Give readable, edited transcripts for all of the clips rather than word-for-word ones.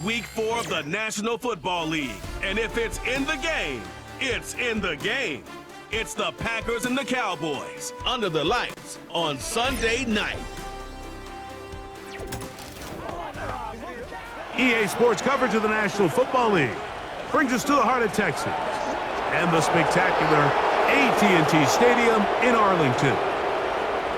week 4 of the National Football League. And if it's in the game, it's in the game. It's the Packers and the Cowboys under the lights on Sunday night. EA Sports coverage of the National Football League brings us to the heart of Texas and the spectacular AT&T Stadium in Arlington.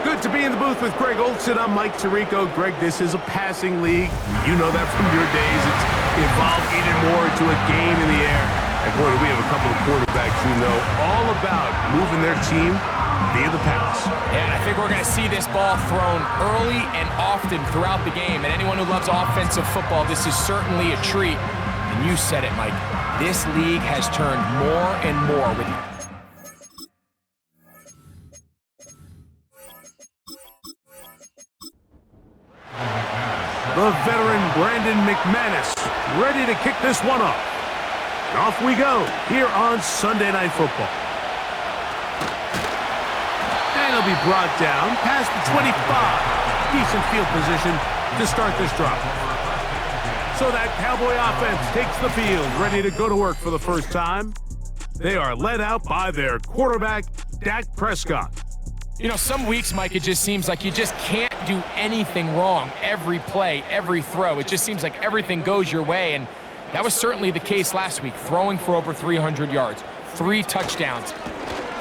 Good to be in the booth with Greg Olson. I'm Mike Tirico. Greg, this is a passing league. You know that from your days. It's evolved even more into a game in the air. And boy, we have a couple of quarterbacks who know all about moving their team via the pass. Yeah, and I think we're going to see this ball thrown early and often throughout the game. And anyone who loves offensive football, this is certainly a treat. And you said it, Mike. This league has turned more and more with the veteran Brandon McManus ready to kick this one off. And off we go here on Sunday Night Football. And he'll be brought down past the 25. Decent field position to start this drive. So that Cowboy offense takes the field, ready to go to work for the first time. They are led out by their quarterback, Dak Prescott. You know, some weeks, Mike, it just seems like you just can't do anything wrong. Every play, every throw, it just seems like everything goes your way. And that was certainly the case last week, throwing for over 300 yards, 3 touchdowns.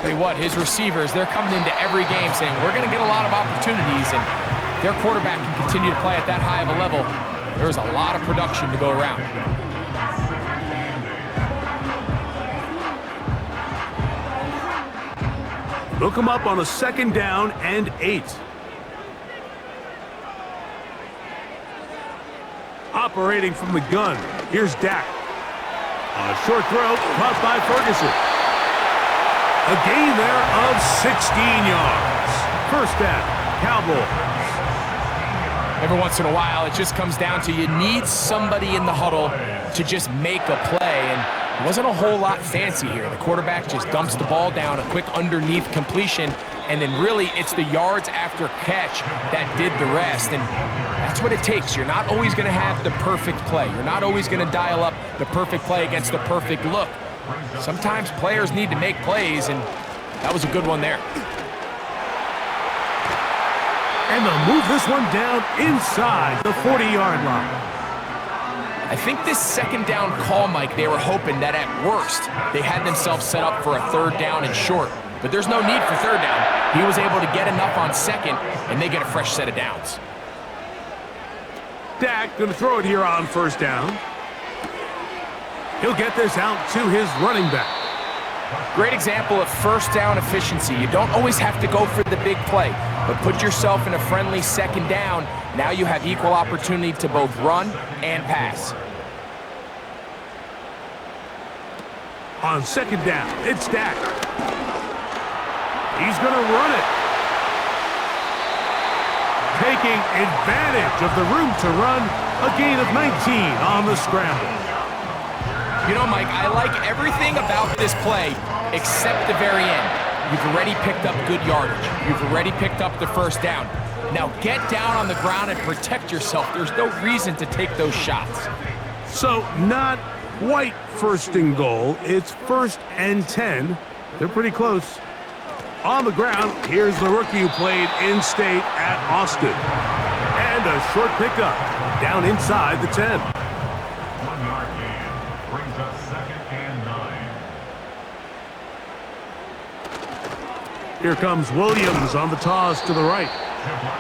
Tell you what, his receivers, they're coming into every game saying, we're going to get a lot of opportunities, and their quarterback can continue to play at that high of a level. There's a lot of production to go around. Look him up on a 2nd down and 8. Operating from the gun, here's Dak. A short throw caught by Ferguson. A gain there of 16 yards. First down, Cowboys. Every once in a while, it just comes down to you need somebody in the huddle to just make a play, and it wasn't a whole lot fancy here. The quarterback just dumps the ball down, a quick underneath completion, and then really it's the yards after catch that did the rest, and that's what it takes. You're not always going to have the perfect play. You're not always going to dial up the perfect play against the perfect look. Sometimes players need to make plays, and that was a good one there. And they'll move this one down inside the 40-yard line. I think this 2nd down call, Mike, they were hoping that at worst they had themselves set up for a 3rd down and short. But there's no need for 3rd down. He was able to get enough on 2nd, and they get a fresh set of downs. Dak going to throw it here on 1st down. He'll get this out to his running back. Great example of 1st down efficiency. You don't always have to go for the big play, but put yourself in a friendly 2nd down. Now you have equal opportunity to both run and pass. On 2nd down, it's Dak. He's going to run it. Taking advantage of the room to run, a gain of 19 on the scramble. You know, Mike, I like everything about this play except the very end. You've already picked up good yardage. You've already picked up the 1st down. Now get down on the ground and protect yourself. There's no reason to take those shots. So not quite 1st and goal. It's 1st and 10. They're pretty close. On the ground, here's the rookie who played in-state at Austin. And a short pickup down inside the 10. Here comes Williams on the toss to the right.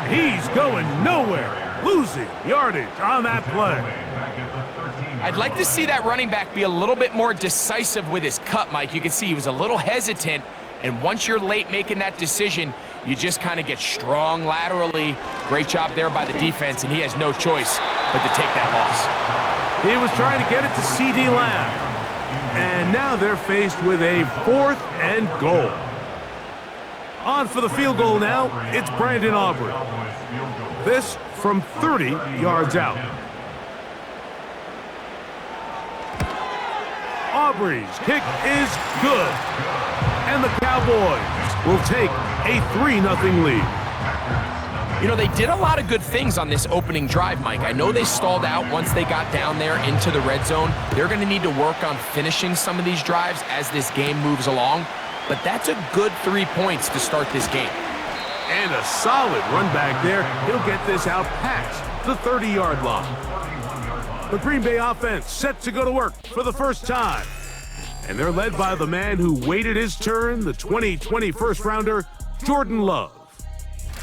He's going nowhere, losing yardage on that play. I'd like to see that running back be a little bit more decisive with his cut, Mike. You can see he was a little hesitant, and once you're late making that decision, you just kind of get strong laterally. Great job there by the defense, and he has no choice but to take that loss. He was trying to get it to C.D. Lamb, and now they're faced with a 4th and goal. On for the field goal now, it's Brandon Aubrey. This from 30 yards out. Aubrey's kick is good. And the Cowboys will take a 3-0 lead. You know, they did a lot of good things on this opening drive, Mike. I know they stalled out once they got down there into the red zone. They're going to need to work on finishing some of these drives as this game moves along. But that's a good 3 points to start this game. And a solid run back there. He'll get this out past the 30-yard line. The Green Bay offense set to go to work for the first time. And they're led by the man who waited his turn, the 2020 first-rounder, Jordan Love.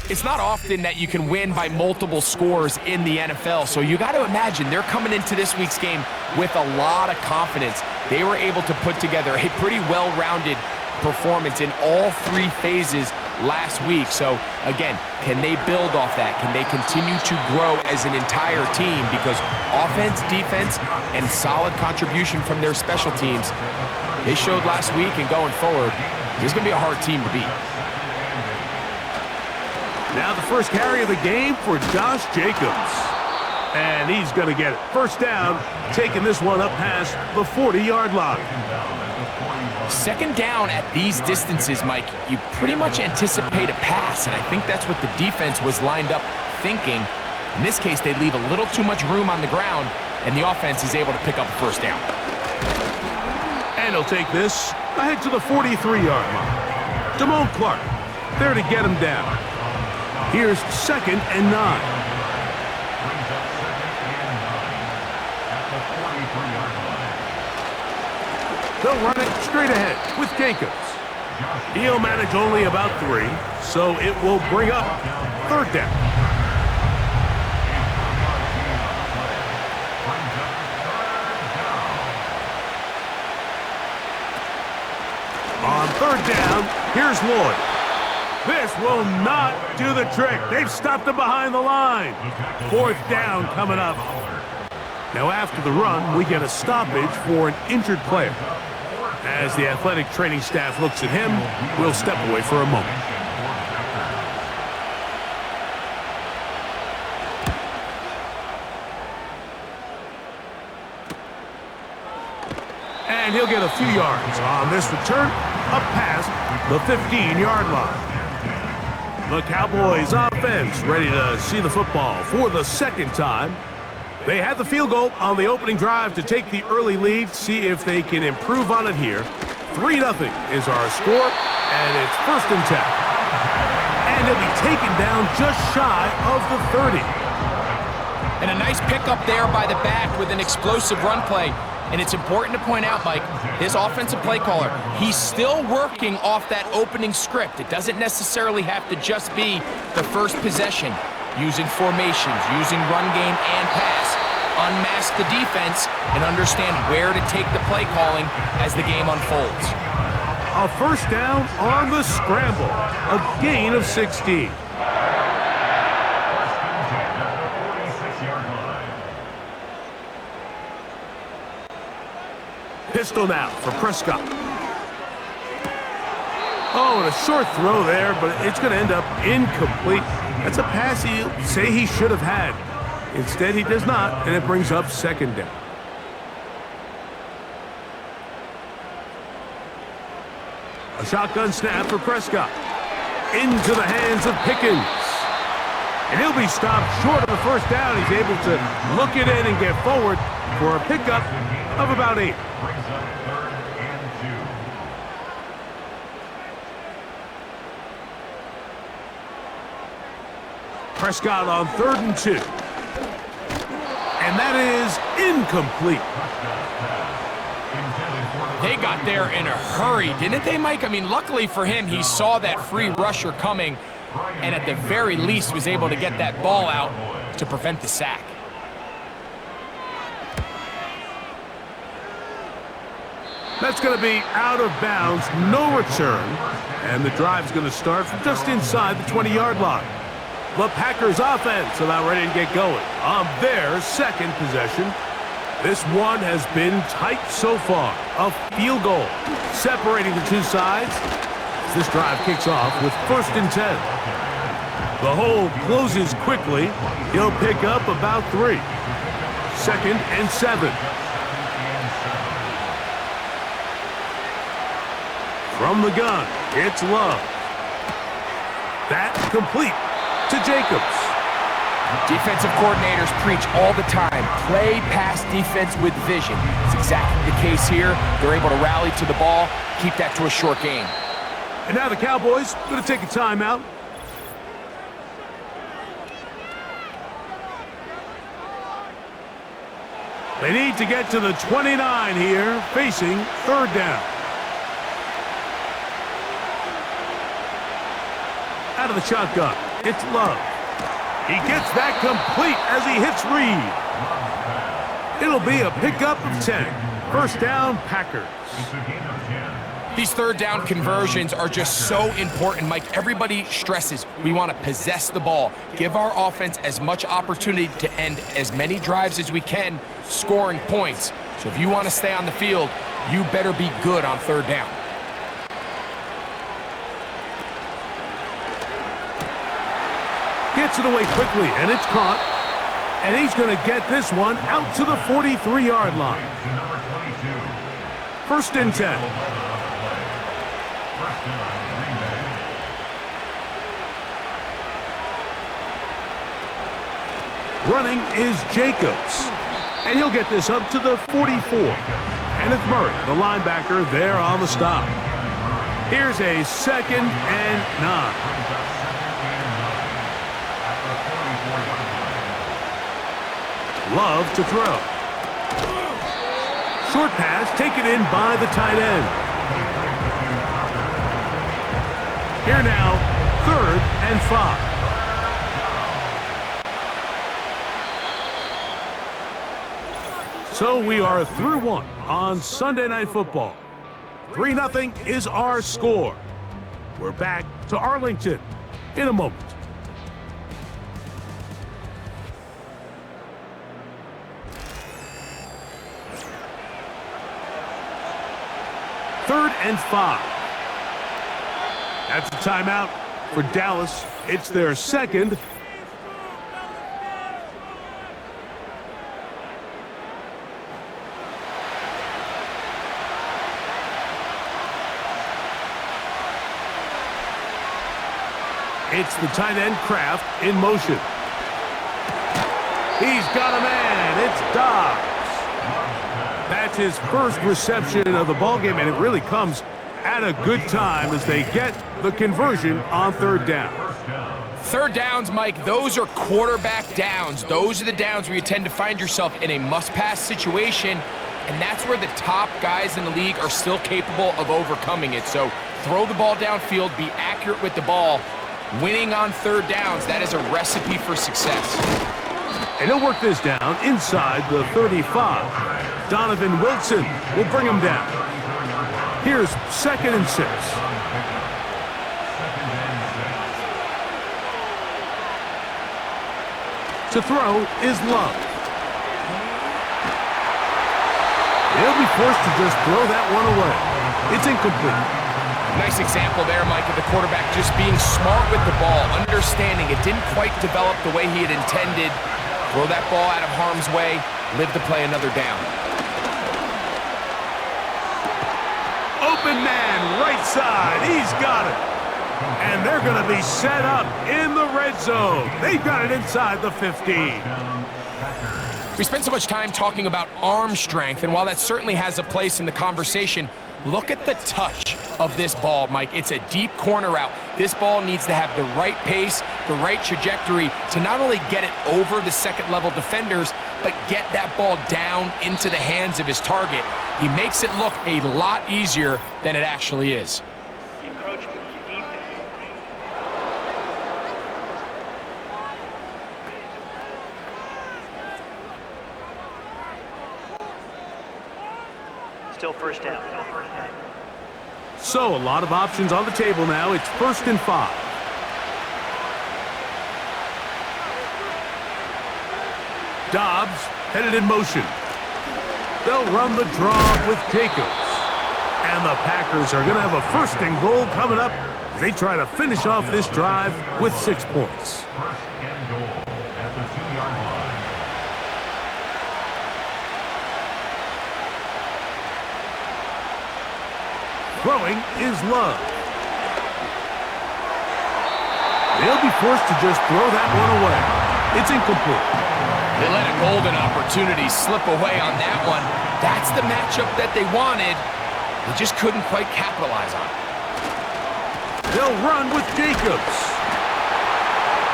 It's not often that you can win by multiple scores in the NFL, so you got to imagine they're coming into this week's game with a lot of confidence. They were able to put together a pretty well-rounded performance in all 3 phases last week. So, again, can they build off that? Can they continue to grow as an entire team? Because offense, defense, and solid contribution from their special teams, they showed last week, and going forward, this is going to be a hard team to beat. Now the first carry of the game for Josh Jacobs. And he's going to get it. First down, taking this one up past the 40-yard line. Second down at these distances, Mike, you pretty much anticipate a pass, and I think that's what the defense was lined up thinking. In this case, they leave a little too much room on the ground, and the offense is able to pick up a first down. And he'll take this ahead to the 43-yard line. Damone Clark there to get him down. Here's 2nd and 9. They'll run it straight ahead with Jacobs. He'll manage only about 3, so it will bring up 3rd down. On 3rd down, here's Lloyd. This will not do the trick. They've stopped him behind the line. 4th down coming up. Now after the run, we get a stoppage for an injured player. As the athletic training staff looks at him, we'll step away for a moment. And he'll get a few yards on this return up past the 15-yard line. The Cowboys offense ready to see the football for the 2nd time. They had the field goal on the opening drive to take the early lead, see if they can improve on it here. 3-0 is our score, and it's 1st and 10. And he'll be taken down just shy of the 30. And a nice pickup there by the back with an explosive run play. And it's important to point out, Mike, this offensive play caller, he's still working off that opening script. It doesn't necessarily have to just be the first possession. Using formations, using run game and pass, unmask the defense, and understand where to take the play calling as the game unfolds. A first down on the scramble, a gain of 16. Pistol now for Prescott. Oh, and a short throw there, but it's going to end up incomplete. That's a pass he'll say he should have had. Instead, he does not, and it brings up 2nd down. A shotgun snap for Prescott. Into the hands of Pickens. And he'll be stopped short of the first down. He's able to look it in and get forward for a pickup of about 8. Prescott on 3rd and 2. And that is incomplete. They got there in a hurry, didn't they, Mike? I mean, luckily for him, he saw that free rusher coming and at the very least was able to get that ball out to prevent the sack. That's going to be out of bounds, no return. And the drive's going to start from just inside the 20-yard line. The Packers offense about ready to get going on their 2nd possession. This one has been tight so far. A field goal separating the two sides. This drive kicks off with 1st and 10. The hole closes quickly. He'll pick up about 3. 2nd and 7. From the gun, it's Love. That complete. to Jacobs. Defensive coordinators preach all the time, play pass defense with vision. It's exactly the case here. They're able to rally to the ball, keep that to a short game. And now the Cowboys going to take a timeout. They need to get to the 29 here, facing third down. Out of the shotgun, it's Love. He gets that complete as he hits Reed. It'll be a pickup of 10. First down, Packers. These third down conversions are just so important, Mike. Everybody stresses we want to possess the ball, give our offense as much opportunity to end as many drives as we can, scoring points. So if you want to stay on the field, you better be good on third down. Gets it away quickly, and it's caught. And he's going to get this one out to the 43-yard line. First and 10. Running is Jacobs. And he'll get this up to the 44. And it's Murray, the linebacker, there on the stop. Here's a 2nd and 9. Love to throw. Short pass taken in by the tight end. Here now, 3rd and 5. So we are through one on Sunday Night Football. 3-0 is our score. We're back to Arlington in a moment. Third and 5. That's a timeout for Dallas. It's their second. It's the tight end Kraft in motion. He's got a man. It's Dobbs. That's his first reception of the ballgame, and it really comes at a good time as they get the conversion on third down. Third downs, Mike, those are quarterback downs. Those are the downs where you tend to find yourself in a must-pass situation, and that's where the top guys in the league are still capable of overcoming it. So throw the ball downfield, be accurate with the ball. Winning on third downs, that is a recipe for success. And he'll work this down inside the 35. Donovan Wilson will bring him down. Here's 2nd and 6. To throw is Love. He'll be forced to just throw that one away. It's incomplete. Nice example there, Mike, of the quarterback just being smart with the ball, understanding it didn't quite develop the way he had intended. Throw that ball out of harm's way, live to play another down. Open man, right side. He's got it. And they're going to be set up in the red zone. They've got it inside the 15. We spend so much time talking about arm strength, and while that certainly has a place in the conversation, look at the touch of this ball, Mike. It's a deep corner route. This ball needs to have the right pace, the right trajectory to not only get it over the second-level defenders, but get that ball down into the hands of his target. He makes it look a lot easier than it actually is. Still first down. So a lot of options on the table now. It's 1st and 5. Dobbs headed in motion. They'll run the draw with Jacobs. And the Packers are going to have a 1st and goal coming up as they try to finish off this drive with 6 points. Throwing is Love. he'll be forced to just throw that one away. It's incomplete. They let a golden opportunity slip away on that one. That's the matchup that they wanted. They just couldn't quite capitalize on it. They'll run with Jacobs.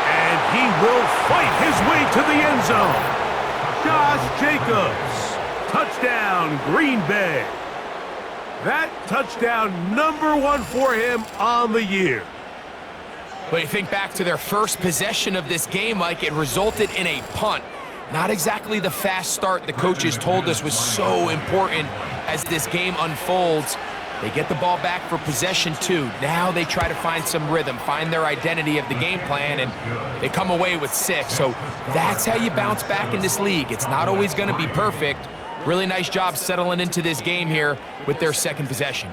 And he will fight his way to the end zone. Josh Jacobs. Touchdown, Green Bay. That touchdown #1 for him on the year. But you think back to their first possession of this game, Mike, it resulted in a punt. Not exactly the fast start the coaches told us was so important as this game unfolds. They get the ball back for possession 2. Now they try to find some rhythm, find their identity of the game plan, and they come away with 6. So that's how you bounce back in this league. It's not always going to be perfect. Really nice job settling into this game here with their second possession.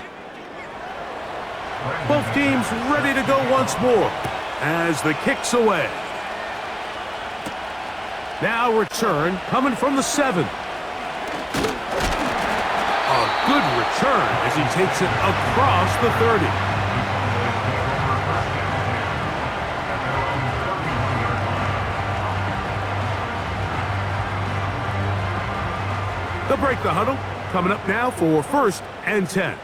Both teams ready to go once more as the kick's away. Now return coming from the 7. A good return as he takes it across the 30. They'll break the huddle. Coming up now for 1st and 10.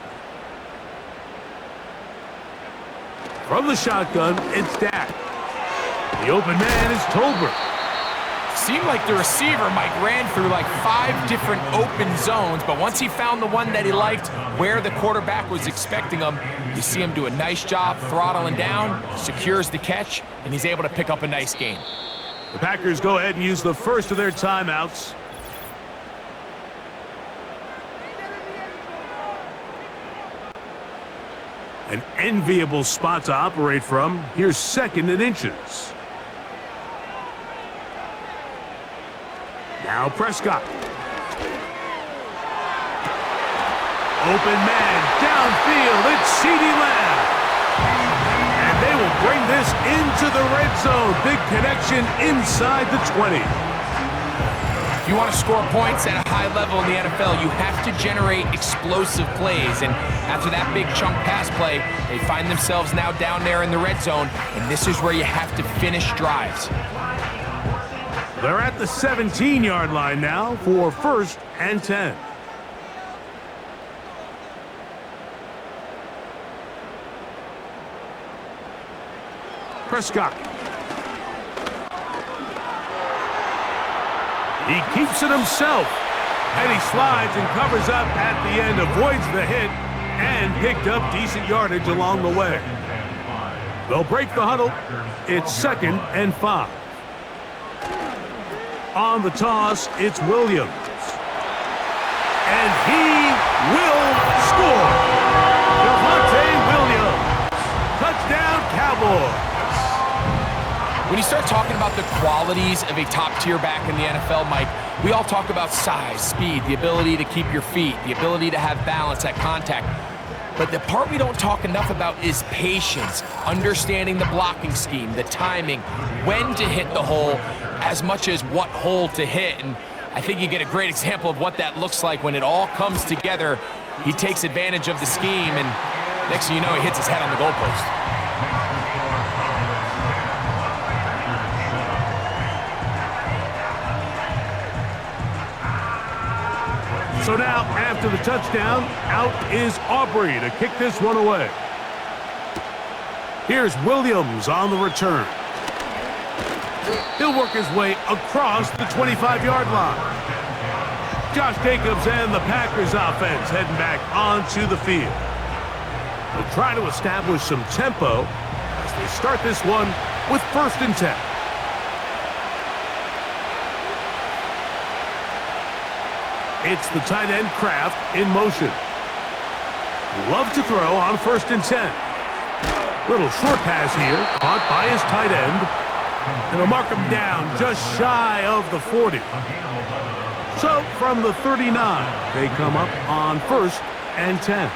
From the shotgun, it's Dak. The open man is Tolbert. Seemed like the receiver, Mike, ran through like 5 different open zones, but once he found the one that he liked, where the quarterback was expecting him, you see him do a nice job throttling down, secures the catch, and he's able to pick up a nice gain. The Packers go ahead and use the first of their timeouts. An enviable spot to operate from. Here's 2nd and inches. Now Prescott. Open man downfield. It's CeeDee Lamb. And they will bring this into the red zone. Big connection inside the 20. If you want to score points at a high level in the NFL, you have to generate explosive plays. And after that big chunk pass play, they find themselves now down there in the red zone. And this is where you have to finish drives. They're at the 17-yard line now for 1st and 10. Prescott. He keeps it himself. And he slides and covers up at the end, avoids the hit, and picked up decent yardage along the way. They'll break the huddle. It's 2nd and 5. On the toss, it's Williams. And he will score. Devontae Williams. Touchdown, Cowboys. When you start talking about the qualities of a top-tier back in the NFL, Mike, we all talk about size, speed, the ability to keep your feet, the ability to have balance at contact. But the part we don't talk enough about is patience, understanding the blocking scheme, the timing, when to hit the hole, as much as what hole to hit. And I think you get a great example of what that looks like when it all comes together. He takes advantage of the scheme, and next thing you know, he hits his head on the goalpost. So now, after the touchdown, out is Aubrey to kick this one away. Here's Williams on the return. He'll work his way across the 25-yard line. Josh Jacobs and the Packers offense heading back onto the field. They'll try to establish some tempo as they start this one with 1st and 10. It's the tight end Kraft in motion. Love to throw on 1st and 10. Little short pass here, caught by his tight end. And they'll mark him down just shy of the 40. So from the 39, they come up on 1st and 10.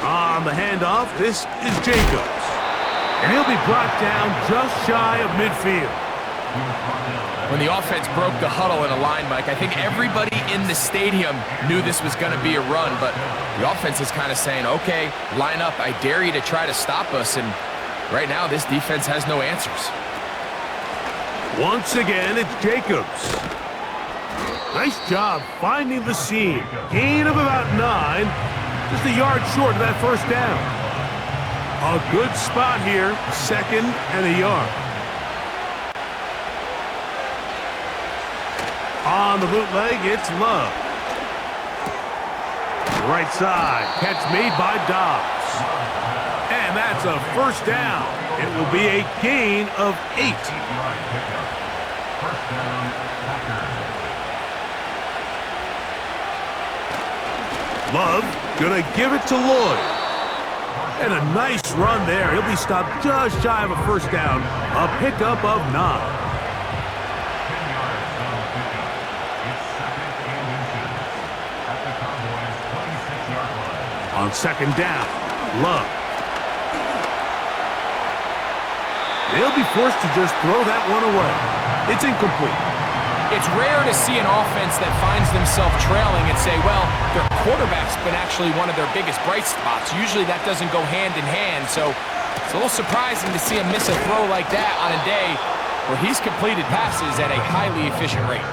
On the handoff, this is Jacobs. And he'll be brought down just shy of midfield. When the offense broke the huddle in a line, Mike, I think everybody in the stadium knew this was going to be a run, but the offense is kind of saying, okay, line up, I dare you to try to stop us, and right now this defense has no answers. Once again, it's Jacobs. Nice job finding the seam. Gain of about 9, just a yard short of that first down. A good spot here, 2nd and a yard. On the bootleg, it's Love. Right side, catch made by Dobbs. And that's a first down. It will be a gain of 8. Love gonna give it to Lloyd. And a nice run there. He'll be stopped just shy of a first down. A pickup of 9. On 2nd down, Love. They'll be forced to just throw that one away. It's incomplete. It's rare to see an offense that finds themselves trailing and say, well, their quarterback's been actually one of their biggest bright spots. Usually that doesn't go hand in hand, so it's a little surprising to see him miss a throw like that on a day where he's completed passes at a highly efficient rate.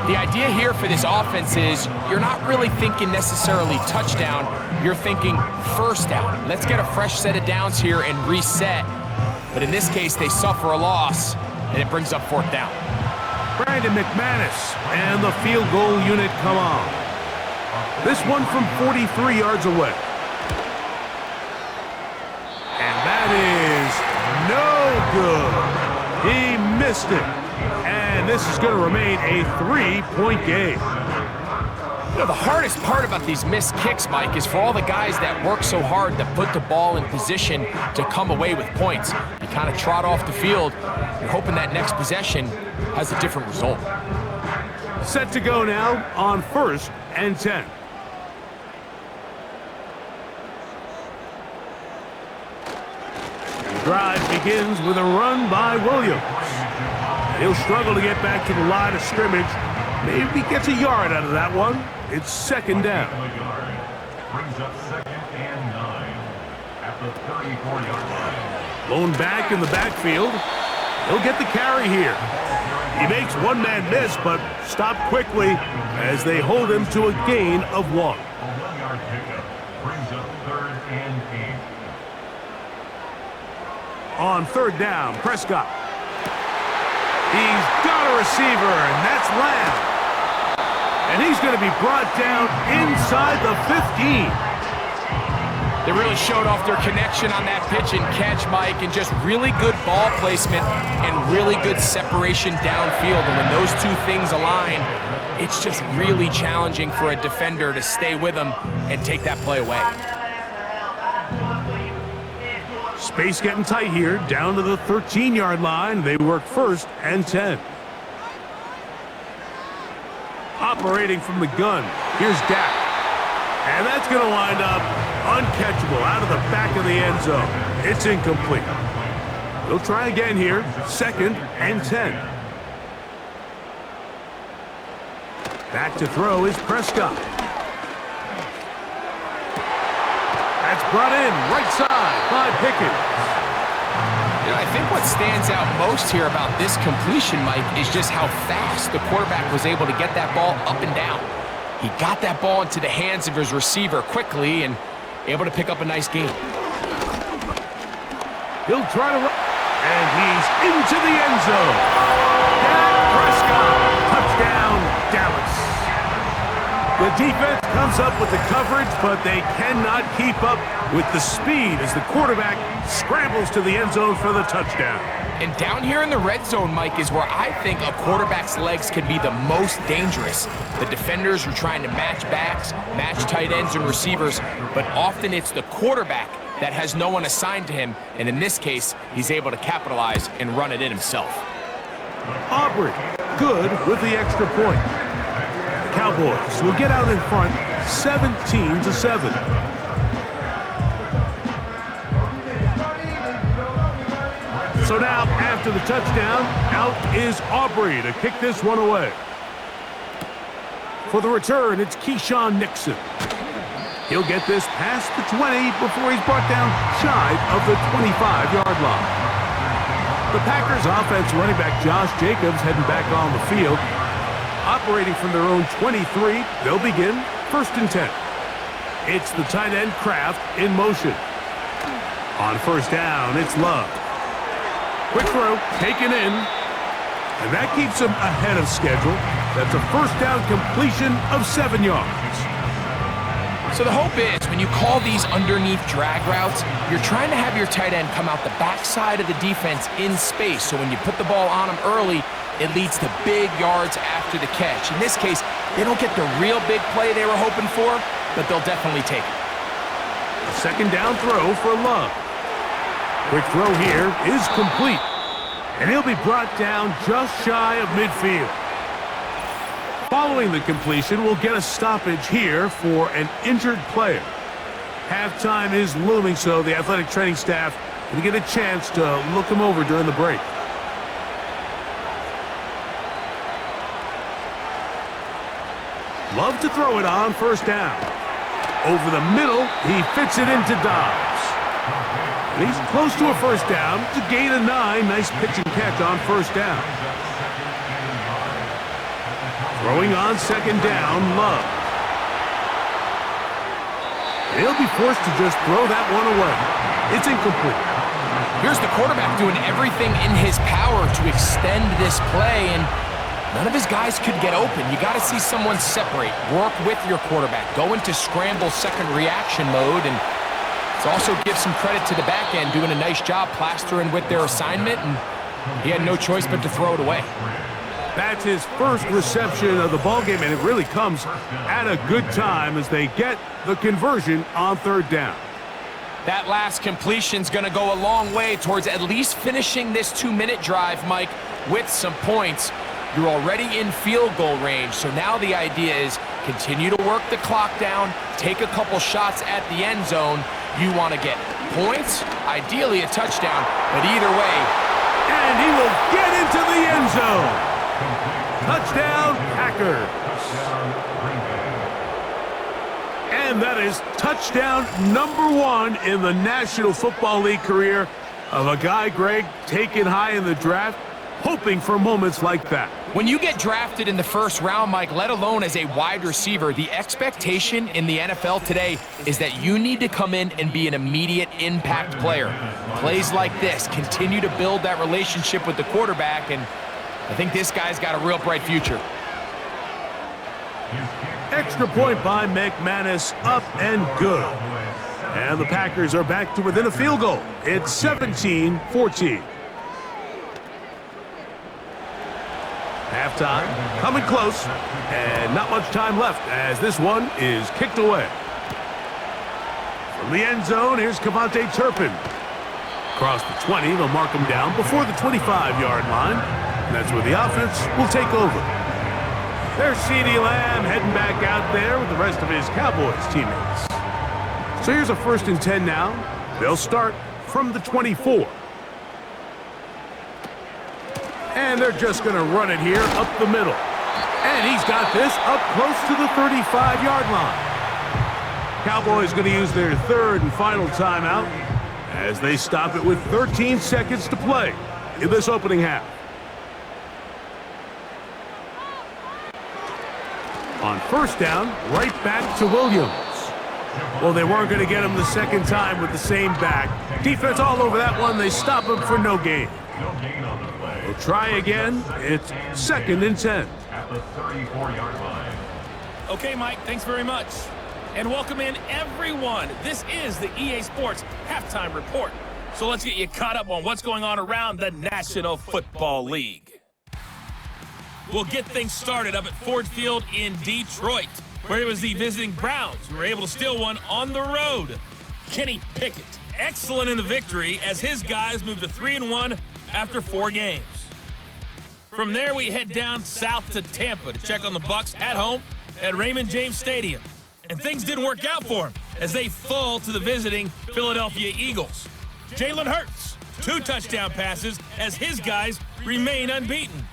The idea here for this offense is you're not really thinking necessarily touchdown, you're thinking first down. Let's get a fresh set of downs here and reset. But in this case, they suffer a loss, and it brings up 4th down. Brandon McManus and the field goal unit come on. This one from 43 yards away. And that is no good. He missed it. And this is going to remain a 3-point game. You know, the hardest part about these missed kicks, Mike, is for all the guys that work so hard to put the ball in position to come away with points. You kind of trot off the field, you're hoping that next possession has a different result. Set to go now on 1st and 10. The drive begins with a run by Williams. He'll struggle to get back to the line of scrimmage. Maybe gets a yard out of that one. It's 2nd down. Brings up 2nd and 9 at the 34-yard line. Blown back in the backfield. He'll get the carry here. He makes one man miss, but stopped quickly as they hold him to a gain of 1. A 1-yard pickup brings up 3rd and 8. On 3rd down, Prescott. He's got a receiver, and that's Lamb. And he's going to be brought down inside the 15. They really showed off their connection on that pitch and catch, Mike, and just really good ball placement and really good separation downfield. And when those two things align, it's just really challenging for a defender to stay with them and take that play away. Space getting tight here, down to the 13-yard line. They work 1st and 10. Operating from the gun, here's Dak. And that's going to wind up uncatchable out of the back of the end zone. It's incomplete. They'll try again here, 2nd and 10. Back to throw is Prescott. That's brought in right side by Pickens. You know, I think what stands out most here about this completion, Mike, is just how fast the quarterback was able to get that ball up and down. He got that ball into the hands of his receiver quickly and able to pick up a nice gain. He'll try to run, and he's into the end zone. Dak Prescott, touchdown, Dallas. The defense comes up with the coverage, but they cannot keep up with the speed as the quarterback scrambles to the end zone for the touchdown. And down here in the red zone, Mike, is where I think a quarterback's legs can be the most dangerous. The defenders are trying to match backs, match tight ends and receivers, but often it's the quarterback that has no one assigned to him, and in this case, he's able to capitalize and run it in himself. Aubrey, good with the extra point. The Cowboys will get out in front 17-7. So now, after the touchdown, out is Aubrey to kick this one away. For the return, it's Keyshawn Nixon. He'll get this past the 20 before he's brought down shy of the 25-yard line. The Packers offense running back Josh Jacobs heading back on the field. Operating from their own 23, they'll begin 1st and 10. It's the tight end Kraft in motion. On 1st down, it's Love. Quick throw, taken in. And that keeps him ahead of schedule. That's a 1st down completion of 7 yards. So the hope is when you call these underneath drag routes, you're trying to have your tight end come out the backside of the defense in space. So when you put the ball on him early, it leads to big yards after the catch. In this case, they don't get the real big play they were hoping for, but they'll definitely take it. A 2nd down throw for Love. Quick throw here is complete. And he'll be brought down just shy of midfield. Following the completion, we'll get a stoppage here for an injured player. Halftime is looming, so the athletic training staff will get a chance to look him over during the break. Love to throw it on 1st down. Over the middle, he fits it into Dobbs. And he's close to a 1st down. It's a gain of 9. Nice pitch and catch on 1st down. Throwing on 2nd down, Love. He'll be forced to just throw that one away. It's incomplete. Here's the quarterback doing everything in his power to extend this play, and none of his guys could get open. You got to see someone separate, work with your quarterback, go into scramble second reaction mode, and it's also give some credit to the back end doing a nice job plastering with their assignment, and he had no choice but to throw it away. That's his first reception of the ballgame, and it really comes at a good time as they get the conversion on 3rd down. That last completion's going to go a long way towards at least finishing this 2-minute drive, Mike, with some points. You're already in field goal range, so now the idea is continue to work the clock down, take a couple shots at the end zone. You want to get points, ideally a touchdown, but either way. And he will get into the end zone. Touchdown, Packers. And that is touchdown number 1 in the National Football League career of a guy, Greg, taken high in the draft, hoping for moments like that. When you get drafted in the 1st round, Mike, let alone as a wide receiver, the expectation in the NFL today is that you need to come in and be an immediate impact player. Plays like this continue to build that relationship with the quarterback, and I think this guy's got a real bright future. Extra point by McManus, up and good. And the Packers are back to within a field goal. It's 17-14. Halftime, coming close, and not much time left as this one is kicked away. From the end zone, here's Kevontae Turpin. Across the 20, they'll mark him down before the 25-yard line. And that's where the offense will take over. There's CeeDee Lamb heading back out there with the rest of his Cowboys teammates. So here's a 1st and 10 now. They'll start from the 24. And they're just going to run it here up the middle. And he's got this up close to the 35-yard line. Cowboys going to use their 3rd and final timeout as they stop it with 13 seconds to play in this opening half. On 1st down, right back to Williams. Well, they weren't going to get him the 2nd time with the same back. Defense all over that one. They stop him for no gain. We'll try again. It's 2nd and 10. At the 34-yard line. Okay, Mike, thanks very much. And welcome in, everyone. This is the EA Sports Halftime Report. So let's get you caught up on what's going on around the National Football League. We'll get things started up at Ford Field in Detroit, where it was the visiting Browns who were able to steal one on the road. Kenny Pickett, excellent in the victory as his guys moved to 3-1 after 4 games. From there, we head down south to Tampa to check on the Bucs at home at Raymond James Stadium. And things didn't work out for them as they fall to the visiting Philadelphia Eagles. Jalen Hurts, 2 touchdown passes as his guys remain unbeaten.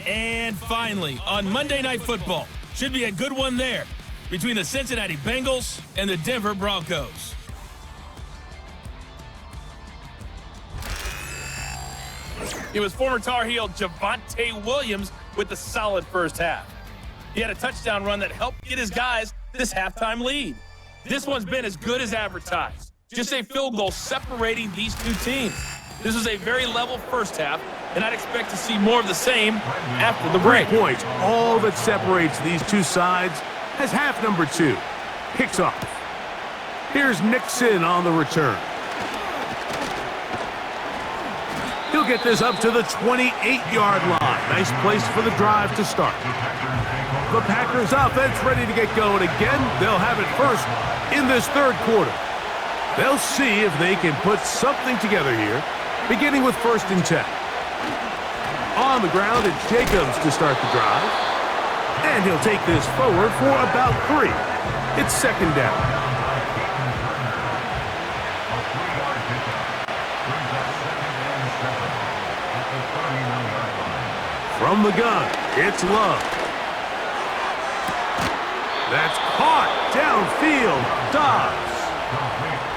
And finally, on Monday Night Football, should be a good one there between the Cincinnati Bengals and the Denver Broncos. It was former Tar Heel Javonte Williams with the solid first half. He had a touchdown run that helped get his guys this halftime lead. This one's been as good as advertised. Just a field goal separating these two teams. This was a very level first half, and I'd expect to see more of the same after the break. 3 points, all that separates these two sides, as half number 2 kicks off. Here's Nixon on the return. He'll get this up to the 28-yard line. Nice place for the drive to start. The Packers offense ready to get going again. They'll have it first in this third quarter. They'll see if they can put something together here, beginning with 1st and 10. On the ground, it's Jacobs to start the drive. And he'll take this forward for about 3. It's 2nd down. From the gun, it's Love. That's caught downfield. Dobbs.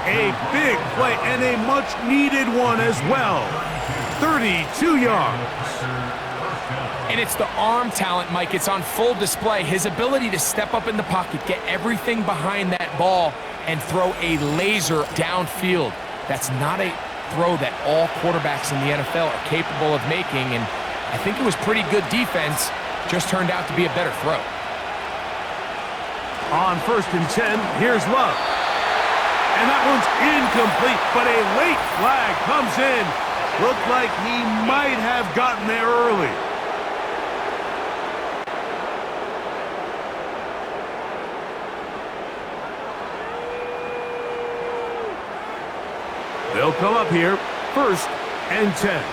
A big play and a much-needed one as well. 32 yards. And it's the arm talent, Mike. It's on full display. His ability to step up in the pocket, get everything behind that ball, and throw a laser downfield. That's not a throw that all quarterbacks in the NFL are capable of making, and I think it was pretty good defense. Just turned out to be a better throw. On 1st and 10, here's Love. And that one's incomplete, but a late flag comes in. Looked like he might have gotten there early. They'll come up here, 1st and 10.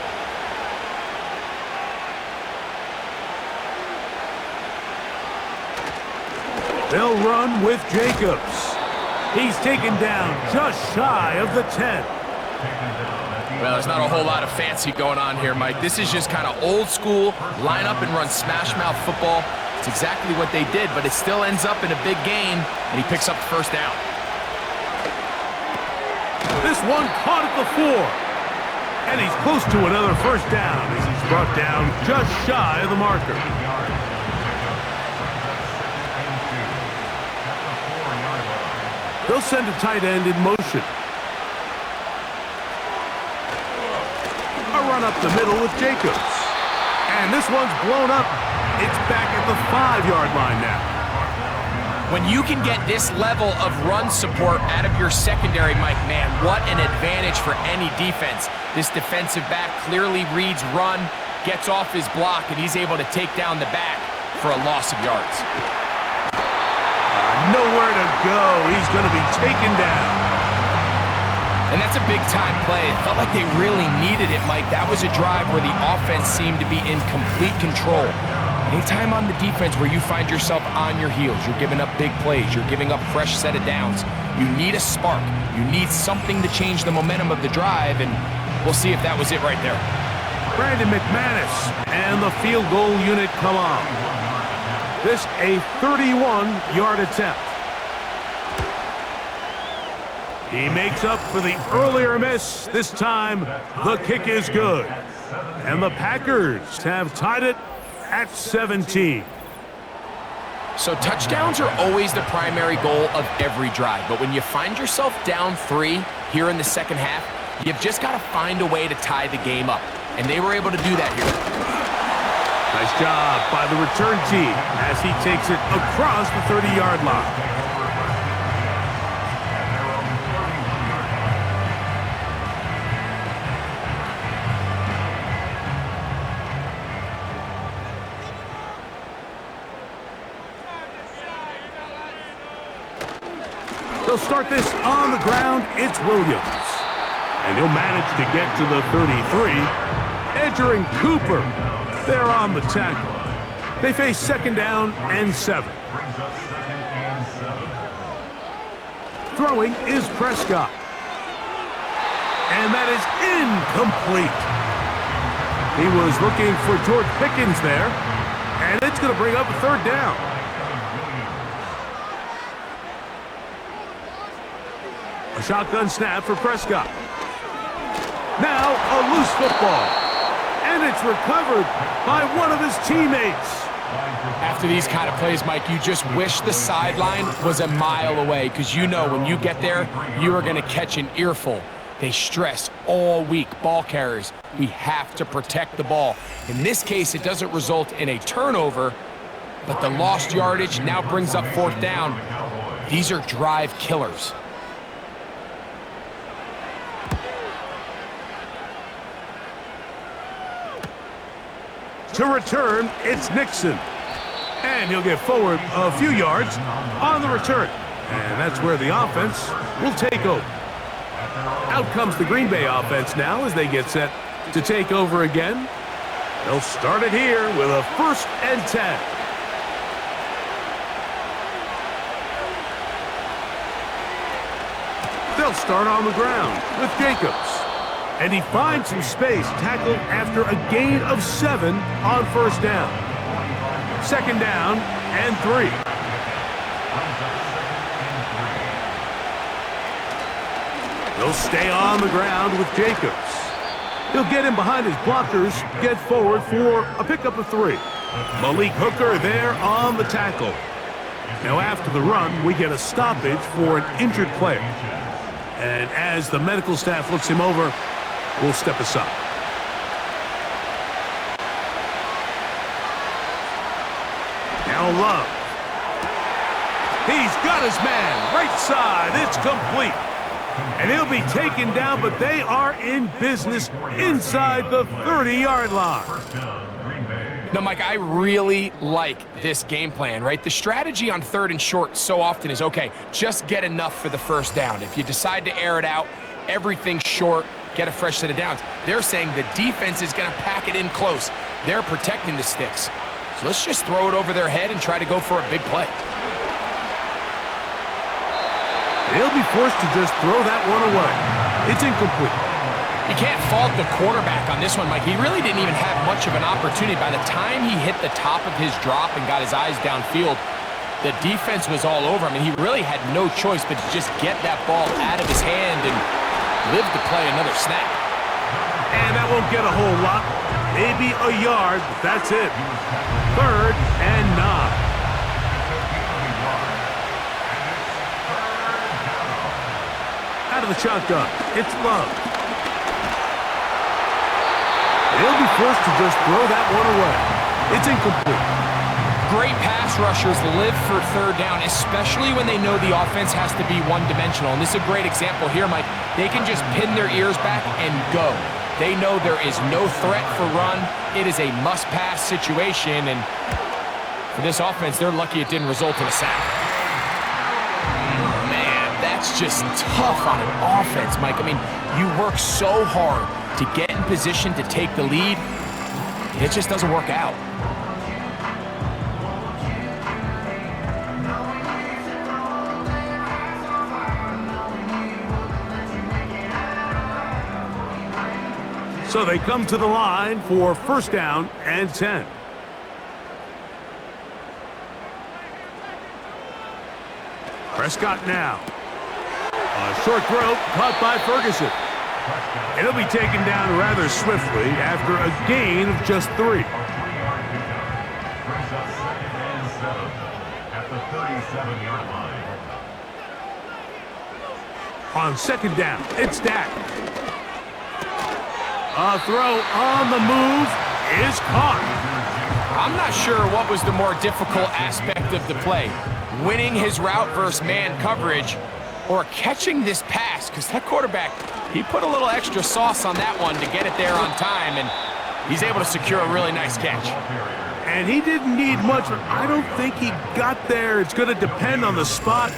They'll run with Jacobs. He's taken down just shy of the 10. Well, there's not a whole lot of fancy going on here, Mike. This is just kind of old school, line up and run smash mouth football. It's exactly what they did, but it still ends up in a big gain, and he picks up the 1st down. This one caught at the 4. And he's close to another 1st down as he's brought down just shy of the marker. They'll send a tight end in motion. A run up the middle with Jacobs. And this one's blown up. It's back at the 5-yard line now. When you can get this level of run support out of your secondary, Mike, man, what an advantage for any defense. This defensive back clearly reads run, gets off his block, and he's able to take down the back for a loss of yards. Nowhere to go. He's going to be taken down. And that's a big-time play. It felt like they really needed it, Mike. That was a drive where the offense seemed to be in complete control. Anytime on the defense where you find yourself on your heels, you're giving up big plays, you're giving up fresh set of downs, you need a spark. You need something to change the momentum of the drive, and we'll see if that was it right there. Brandon McManus and the field goal unit come on. This a 31-yard attempt. He makes up for the earlier miss. This time, the kick is good. And the Packers have tied it at 17. So touchdowns are always the primary goal of every drive, but when you find yourself down 3 here in the 2nd half, you've just got to find a way to tie the game up, and they were able to do that here. Nice job by the return team as he takes it across the 30-yard line. They'll start this on the ground. It's Williams. And he'll manage to get to the 33. Entering Cooper. They're on the tackle. They face 2nd down and 7. Throwing is Prescott. And that is incomplete. He was looking for George Pickens there, and it's going to bring up a third down. A shotgun snap for Prescott. Now a loose football, and it's recovered by one of his teammates. After these kind of plays, Mike, you just wish the sideline was a mile away, because you know when you get there, you are going to catch an earful. They stress all week, ball carriers, we have to protect the ball. In this case, it doesn't result in a turnover, but the lost yardage now brings up fourth down. These are drive killers. To return, it's Nixon. And he'll get forward a few yards on the return. And that's where the offense will take over. Out comes the Green Bay offense now as they get set to take over again. They'll start it here with a 1st and 10. They'll start on the ground with Jacobs. And he finds some space, tackled after a gain of 7 on 1st down. 2nd down and 3. They'll stay on the ground with Jacobs. He'll get in behind his blockers, get forward for a pickup of 3. Malik Hooker there on the tackle. Now after the run, we get a stoppage for an injured player. And as the medical staff looks him over, we'll step aside. Now Love. He's got his man. Right side. It's complete. And he'll be taken down, but they are in business inside the 30-yard line. Now, Mike, I really like this game plan, right? The strategy on 3rd and short so often is, okay, just get enough for the 1st down. If you decide to air it out, everything's short, get a fresh set of downs. They're saying the defense is going to pack it in close. They're protecting the sticks. So let's just throw it over their head and try to go for a big play. They'll be forced to just throw that one away. It's incomplete. You can't fault the quarterback on this one, Mike. He really didn't even have much of an opportunity. By the time he hit the top of his drop and got his eyes downfield, the defense was all over him, and he really had no choice but to just get that ball out of his hand and live to play another snap. And that won't get a whole lot. Maybe a yard, but that's it. 3rd and 9. Out of the shotgun, it's Love. They'll be forced to just throw that one away. It's incomplete. Great pass rushers live for 3rd down, especially when they know the offense has to be one-dimensional. And this is a great example here, Mike. They can just pin their ears back and go. They know there is no threat for run. It is a must-pass situation, and for this offense, they're lucky it didn't result in a sack. It's just tough on an offense, Mike. I mean, you work so hard to get in position to take the lead. It just doesn't work out. So they come to the line for 1st down and 10. Prescott now. A short throw caught by Ferguson. And he'll be taken down rather swiftly after a gain of just 3. Brings up 2nd and 7 at the 37-yard line. On 2nd down, it's Dak. A throw on the move is caught. I'm not sure what was the more difficult aspect of the play. Winning his route versus man coverage, or catching this pass, because that quarterback, he put a little extra sauce on that one to get it there on time, and he's able to secure a really nice catch. And he didn't need much, but I don't think he got there. It's going to depend on the spot.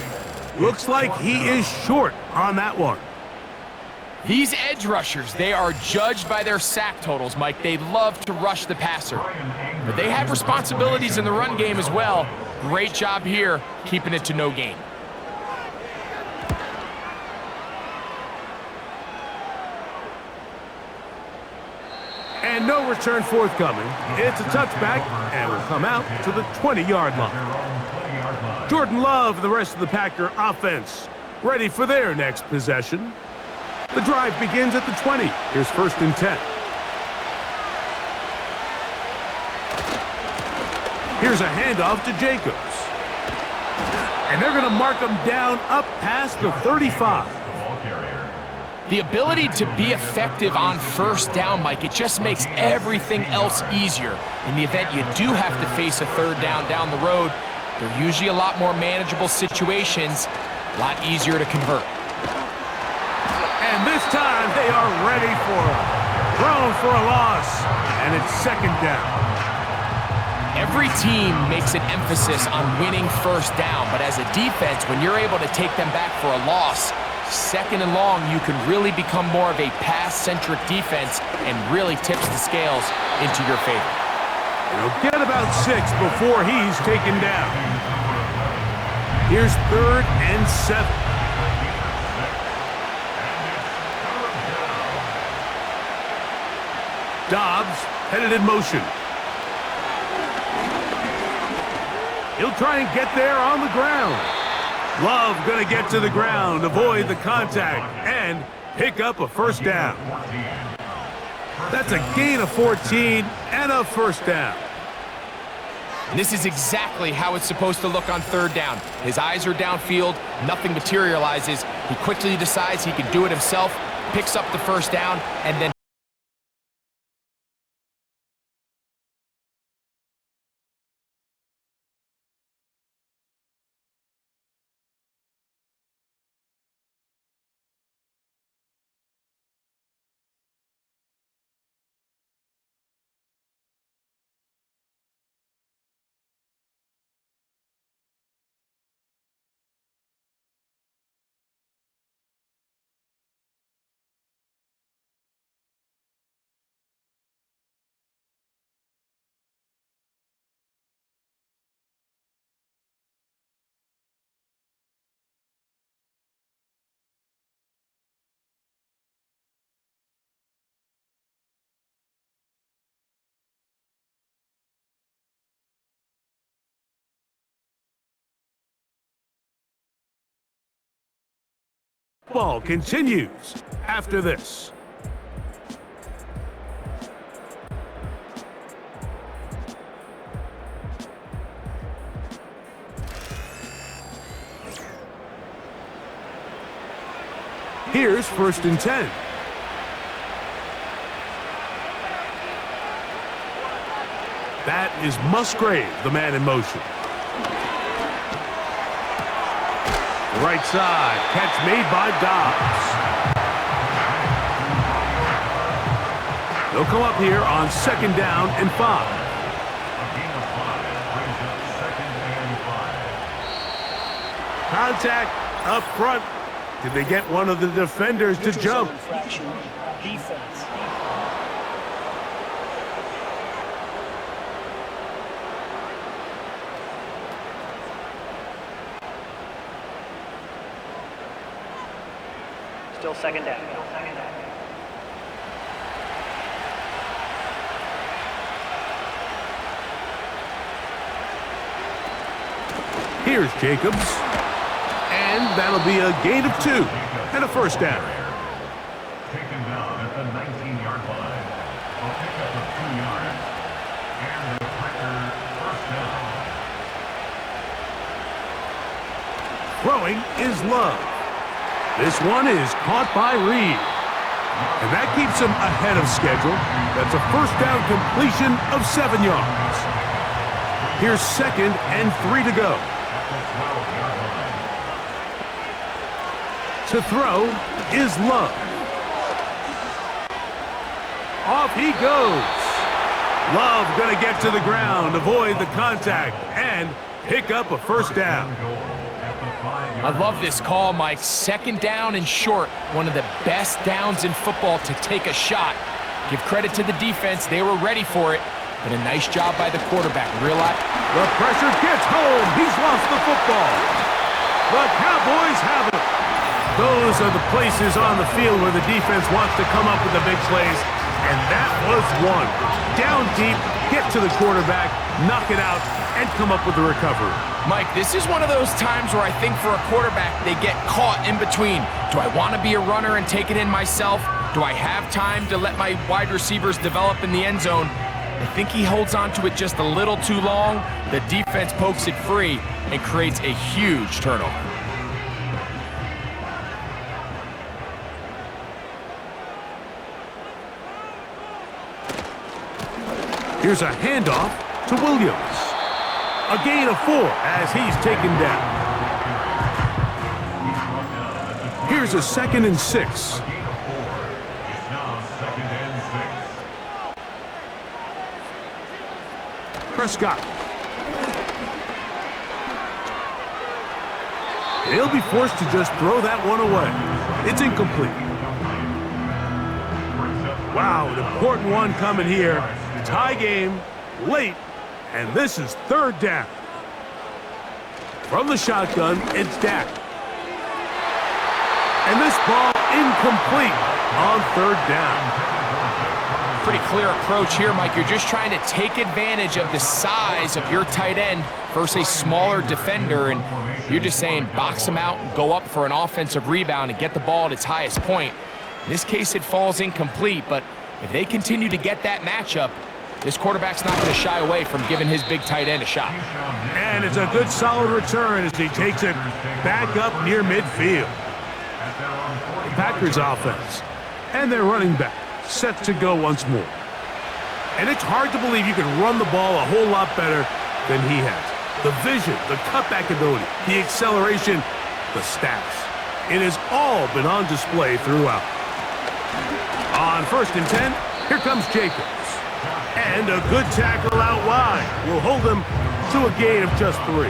Looks like he is short on that one. These edge rushers, they are judged by their sack totals, Mike. They love to rush the passer, but they have responsibilities in the run game as well. Great job here, keeping it to no gain. And no return forthcoming. It's a touchback and will come out to the 20-yard line. Jordan Love and the rest of the Packer offense ready for their next possession. The drive begins at the 20. Here's 1st and 10. Here's a handoff to Jacobs. And they're going to mark him down up past the 35. The ability to be effective on 1st down, Mike, it just makes everything else easier. In the event you do have to face a 3rd down the road, they're usually a lot more manageable situations, a lot easier to convert. And this time they are ready for it. Thrown for a loss, and it's 2nd down. Every team makes an emphasis on winning 1st down, but as a defense, when you're able to take them back for a loss, 2nd and long, you can really become more of a pass-centric defense and really tips the scales into your favor. He'll get about 6 before he's taken down. Here's 3rd and 7. Dobbs headed in motion. He'll try and get there on the ground. Love going to get to the ground, avoid the contact, and pick up a 1st down. That's a gain of 14 and a 1st down. And this is exactly how it's supposed to look on 3rd down. His eyes are downfield, nothing materializes. He quickly decides he can do it himself, picks up the 1st down, and then Ball continues after this. Here's 1st and 10. That is Musgrave, the man in motion. Right side, catch made by Dobbs. They'll come up here on 2nd down and 5. Contact up front. Did they get one of the defenders to jump? Defense. Still 2nd down. Here's Jacobs. And that'll be a gain of 2 and a 1st down. Taken down at the 19-yard line. A pickup of 2 yards. And the Packers 1st down. Throwing is Love. This one is caught by Reed. And that keeps him ahead of schedule. That's a 1st down completion of 7 yards. Here's 2nd and 3 to go. To throw is Love. Off he goes. Love going to get to the ground, avoid the contact, and pick up a 1st down. I love this call, Mike. 2nd down and short. One of the best downs in football to take a shot. Give credit to the defense. They were ready for it. But a nice job by the quarterback. Realize the pressure gets home. He's lost the football. The Cowboys have it. Those are the places on the field where the defense wants to come up with the big plays. And that was one. Down deep, get to the quarterback, knock it out, and come up with the recovery. Mike, this is one of those times where I think for a quarterback, they get caught in between. Do I want to be a runner and take it in myself? Do I have time to let my wide receivers develop in the end zone? I think he holds on to it just a little too long. The defense pokes it free and creates a huge turnover. Here's a handoff to Williams. A gain of 4 as he's taken down. Here's a 2nd and 6. Prescott. He'll be forced to just throw that one away. It's incomplete. Wow, an important one coming here. Tie game, late, and this is 3rd down. From the shotgun, it's Dak. And this ball incomplete on 3rd down. Pretty clear approach here, Mike. You're just trying to take advantage of the size of your tight end versus a smaller defender, and you're just saying box him out and go up for an offensive rebound and get the ball at its highest point. In this case, it falls incomplete, but if they continue to get that matchup, this quarterback's not going to shy away from giving his big tight end a shot. And it's a good solid return as he takes it back up near midfield. The Packers offense and their running back set to go once more. And it's hard to believe you can run the ball a whole lot better than he has. The vision, the cutback ability, the acceleration, the stats. It has all been on display throughout. On 1st and 10, here comes Jacobs. And a good tackle out wide will hold them to a gain of just 3.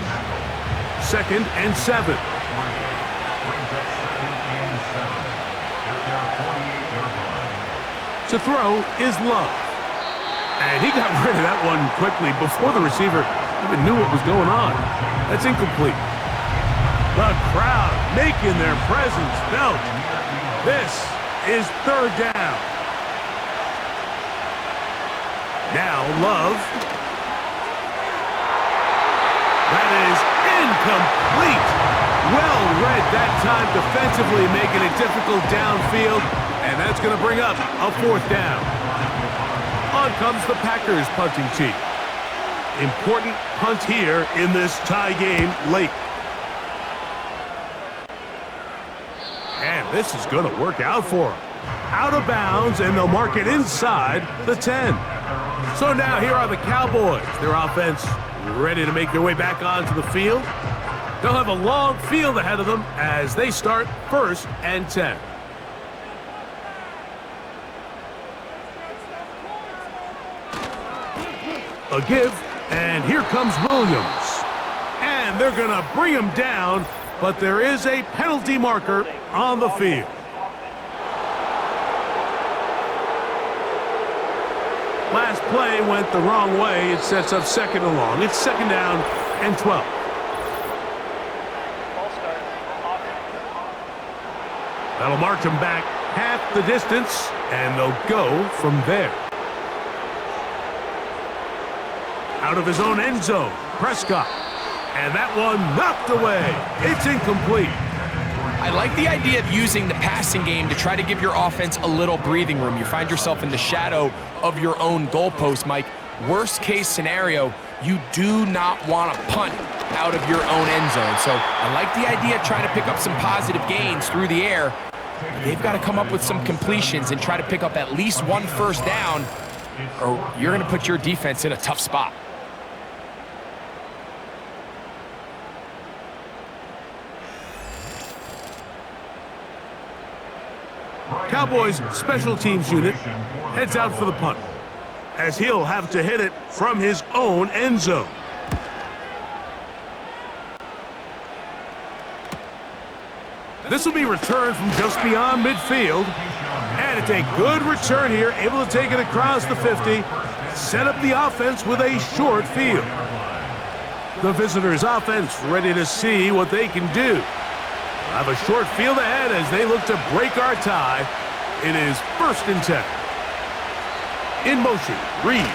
2nd and 7. To throw is Love. And he got rid of that one quickly before the receiver even knew what was going on. That's incomplete. The crowd making their presence felt. This is 3rd down. Now Love. That is incomplete. Well read that time defensively, making it difficult downfield. And that's going to bring up a 4th down. On comes the Packers punting team. Important punt here in this tie game late. And this is going to work out for them. Out of bounds, and they'll mark it inside the 10. So now here are the Cowboys. Their offense ready to make their way back onto the field. They'll have a long field ahead of them as they start 1st and 10. A give, and here comes Williams. And they're going to bring him down, but there is a penalty marker on the field. Last play went the wrong way. It sets up 2nd and long. It's 2nd down and 12. That'll mark them back half the distance, and they'll go from there. Out of his own end zone, Prescott. And that one knocked away. It's incomplete. I like the idea of using the passing game to try to give your offense a little breathing room. You find yourself in the shadow of your own goalpost, Mike. Worst case scenario, you do not want to punt out of your own end zone. So I like the idea of trying to pick up some positive gains through the air. They've got to come up with some completions and try to pick up at least 1 first down, or you're going to put your defense in a tough spot. Cowboys special teams unit heads out for the punt, as he'll have to hit it from his own end zone. This will be returned from just beyond midfield, and it's a good return here, able to take it across the 50, set up the offense with a short field. The visitors' offense ready to see what they can do. Have a short field ahead as they look to break our tie. It is 1st and 10. In motion, Reed.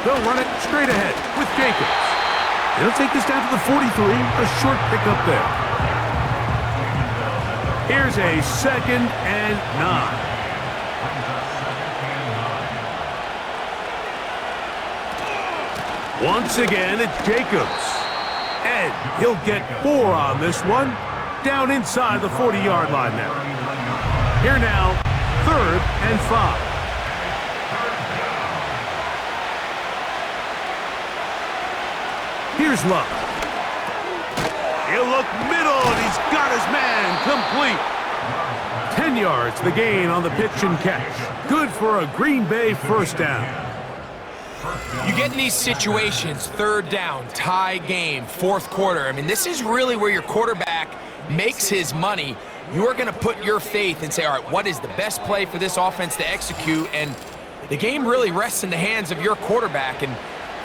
They'll run it straight ahead with Jacobs. It'll take this down to the 43. A short pickup there. Here's a 2nd and 9. Once again, it's Jacobs. And he'll get 4 on this one. Down inside the 40-yard line now. Here now, 3rd and 5. Here's Love. He'll look middle, and he's got his man complete. 10 yards the gain on the pitch and catch. Good for a Green Bay first down. You get in these situations, 3rd down, tie game, 4th quarter. I mean, this is really where your quarterback makes his money. You're going to put your faith and say, all right, what is the best play for this offense to execute? And the game really rests in the hands of your quarterback. And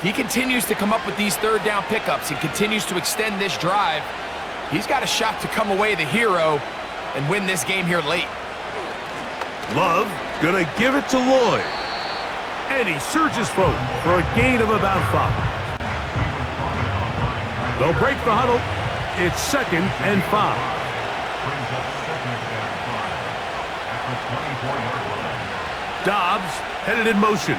he continues to come up with these 3rd down pickups and continues to extend this drive. He's got a shot to come away the hero and win this game here late. Love gonna give it to Lloyd. And he surges forward for a gain of about 5. They'll break the huddle. It's 2nd and 5. Dobbs headed in motion.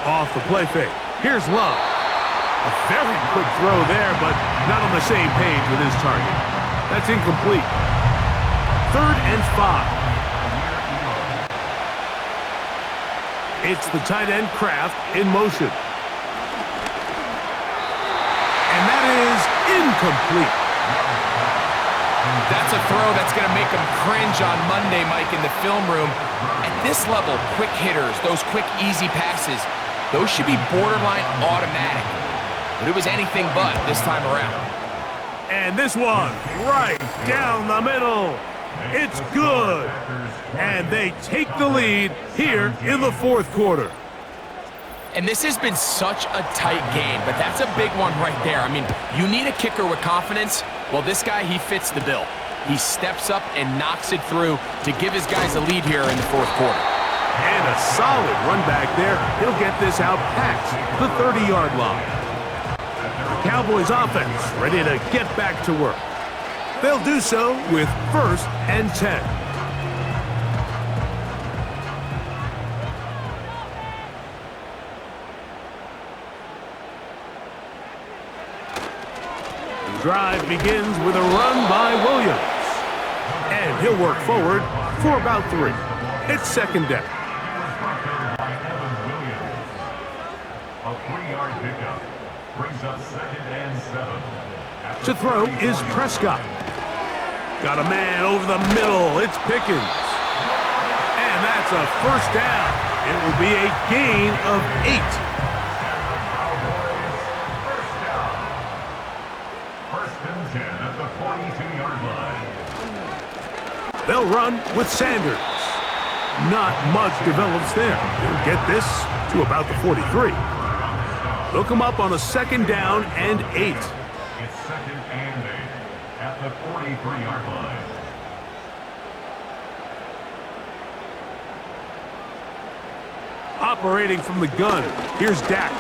Off the play fake. Here's Love. A very quick throw there, but not on the same page with his target. That's incomplete. 3rd and 5. It's the tight end Kraft in motion. And that is incomplete. That's a throw that's going to make him cringe on Monday, Mike, in the film room. At this level, quick hitters, those quick, easy passes, those should be borderline automatic. But it was anything but this time around. And this one, right down the middle. It's good. And they take the lead here in the 4th quarter. And this has been such a tight game, but that's a big one right there. I mean, you need a kicker with confidence. Well, this guy, he fits the bill. He steps up and knocks it through to give his guys a lead here in the 4th quarter. And a solid run back there. He'll get this out past the 30-yard line. The Cowboys offense ready to get back to work. They'll do so with 1st and 10. The drive begins with a run by Williams. And he'll work forward for about 3. It's 2nd down. A 3-yard pickup brings up 2nd and 7. To throw is Prescott. Got a man over the middle. It's Pickens. And that's a first down. It will be a gain of 8. First and 10 at the 42-yard line. They'll run with Sanders. Not much develops there. They'll get this to about the 43. They'll come up on a 2nd down and 8. It's 2nd and 8 at the 43-yard line. Operating from the gun, here's Dak.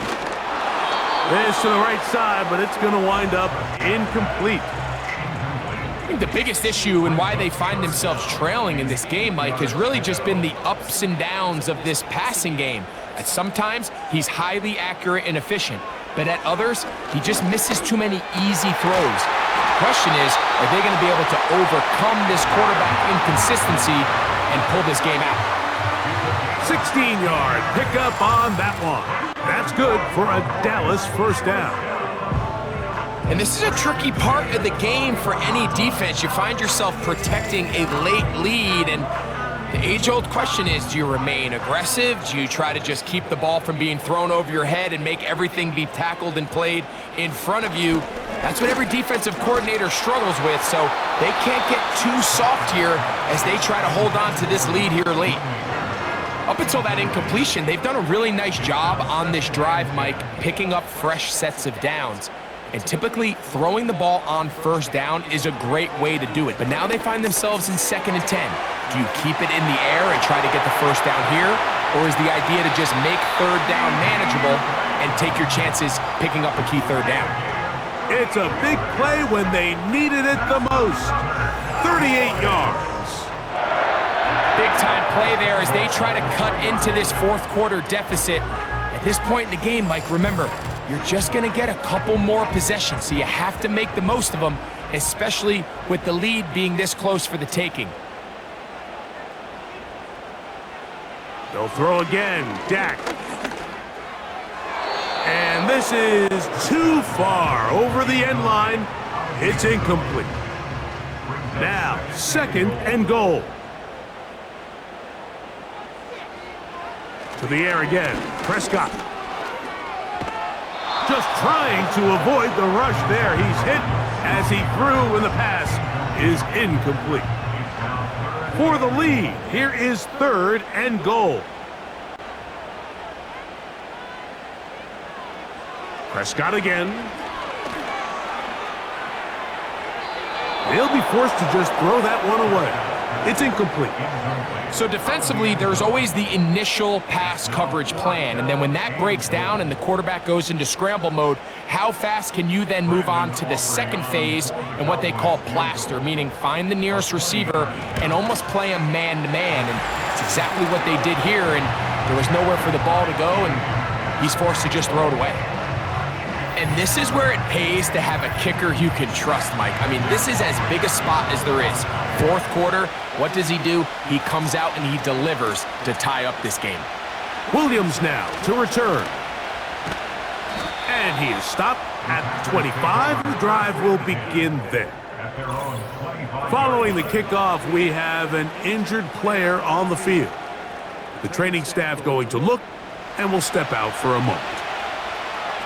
This to the right side, but it's going to wind up incomplete. I think the biggest issue and why they find themselves trailing in this game, Mike, has really just been the ups and downs of this passing game. At sometimes, he's highly accurate and efficient, but at others, he just misses too many easy throws. The question is, are they going to be able to overcome this quarterback inconsistency and pull this game out? 16-yard pickup on that one. That's good for a Dallas first down. And this is a tricky part of the game for any defense. You find yourself protecting a late lead, and the age-old question is, do you remain aggressive? Do you try to just keep the ball from being thrown over your head and make everything be tackled and played in front of you? That's what every defensive coordinator struggles with, so they can't get too soft here as they try to hold on to this lead here late. Up until that incompletion, they've done a really nice job on this drive, Mike, picking up fresh sets of downs. And typically, throwing the ball on first down is a great way to do it. But now they find themselves in 2nd and 10. Do you keep it in the air and try to get the first down here? Or is the idea to just make 3rd down manageable and take your chances picking up a key 3rd down? It's a big play when they needed it the most. 38 yards. Big-time play there as they try to cut into this 4th quarter deficit. At this point in the game, Mike, remember, you're just going to get a couple more possessions, so you have to make the most of them, especially with the lead being this close for the taking. They'll throw again. Dak. And this is too far over the end line. It's incomplete. Now, 2nd and goal. To the air again. Prescott. Just trying to avoid the rush there. He's hit as he threw, and the pass is incomplete. For the lead, here is 3rd and goal. Prescott again. They'll be forced to just throw that one away. It's incomplete. So defensively, there's always the initial pass coverage plan, and then when that breaks down and the quarterback goes into scramble mode, how fast can you then move on to the 2nd phase and what they call plaster, meaning find the nearest receiver and almost play him man-to-man, and it's exactly what they did here, and there was nowhere for the ball to go, and he's forced to just throw it away. And this is where it pays to have a kicker you can trust, Mike. I mean, this is as big a spot as there is. 4th quarter, what does he do? He comes out and he delivers to tie up this game. Williams now to return. And he is stopped at 25. The drive will begin there. Following the kickoff, we have an injured player on the field. The training staff going to look and will step out for a moment.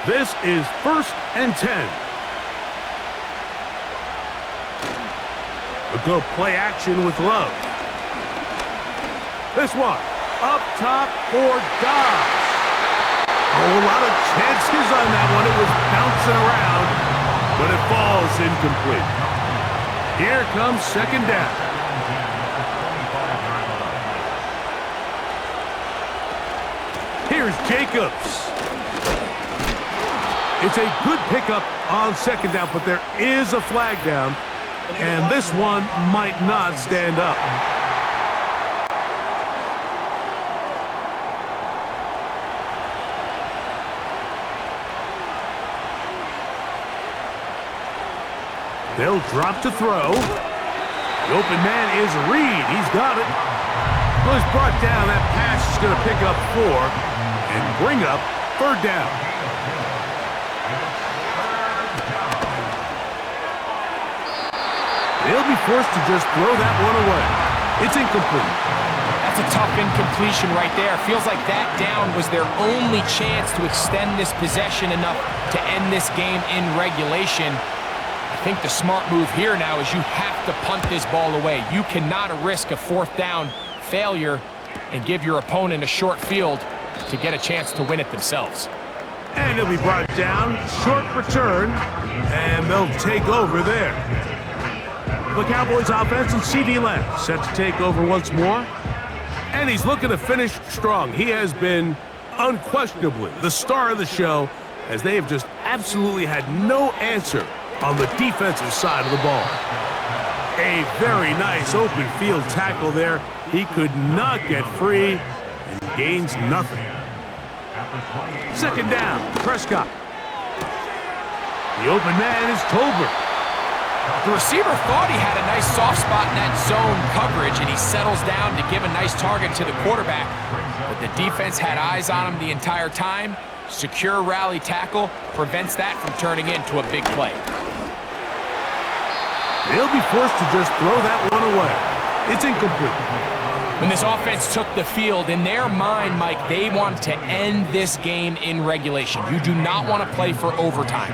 This is 1st and 10. A good play action with Love. This one, up top for Dobbs. Oh, a lot of chances on that one. It was bouncing around, but it falls incomplete. Here comes 2nd down. Here's Jacobs. It's a good pickup on 2nd down, but there is a flag down, and this one might not stand up. They'll drop to throw. The open man is Reed. He's got it. Well, he's brought down. That pass is going to pick up 4 and bring up 3rd down. They'll be forced to just throw that one away. It's incomplete. That's a tough incompletion right there. Feels like that down was their only chance to extend this possession enough to end this game in regulation. I think the smart move here now is you have to punt this ball away. You cannot risk a 4th down failure and give your opponent a short field to get a chance to win it themselves. And he'll be brought down. Short return, and they'll take over there. The Cowboys offense and C.D. Lamb set to take over once more. And he's looking to finish strong. He has been unquestionably the star of the show, as they have just absolutely had no answer on the defensive side of the ball. A very nice open field tackle there. He could not get free and gains nothing. 2nd down, Prescott. The open man is Tolbert. The receiver thought he had a nice soft spot in that zone coverage, and he settles down to give a nice target to the quarterback. But the defense had eyes on him the entire time. Secure rally tackle prevents that from turning into a big play. They'll be forced to just throw that one away. It's incomplete. When this offense took the field, in their mind, Mike, they want to end this game in regulation. You do not want to play for overtime.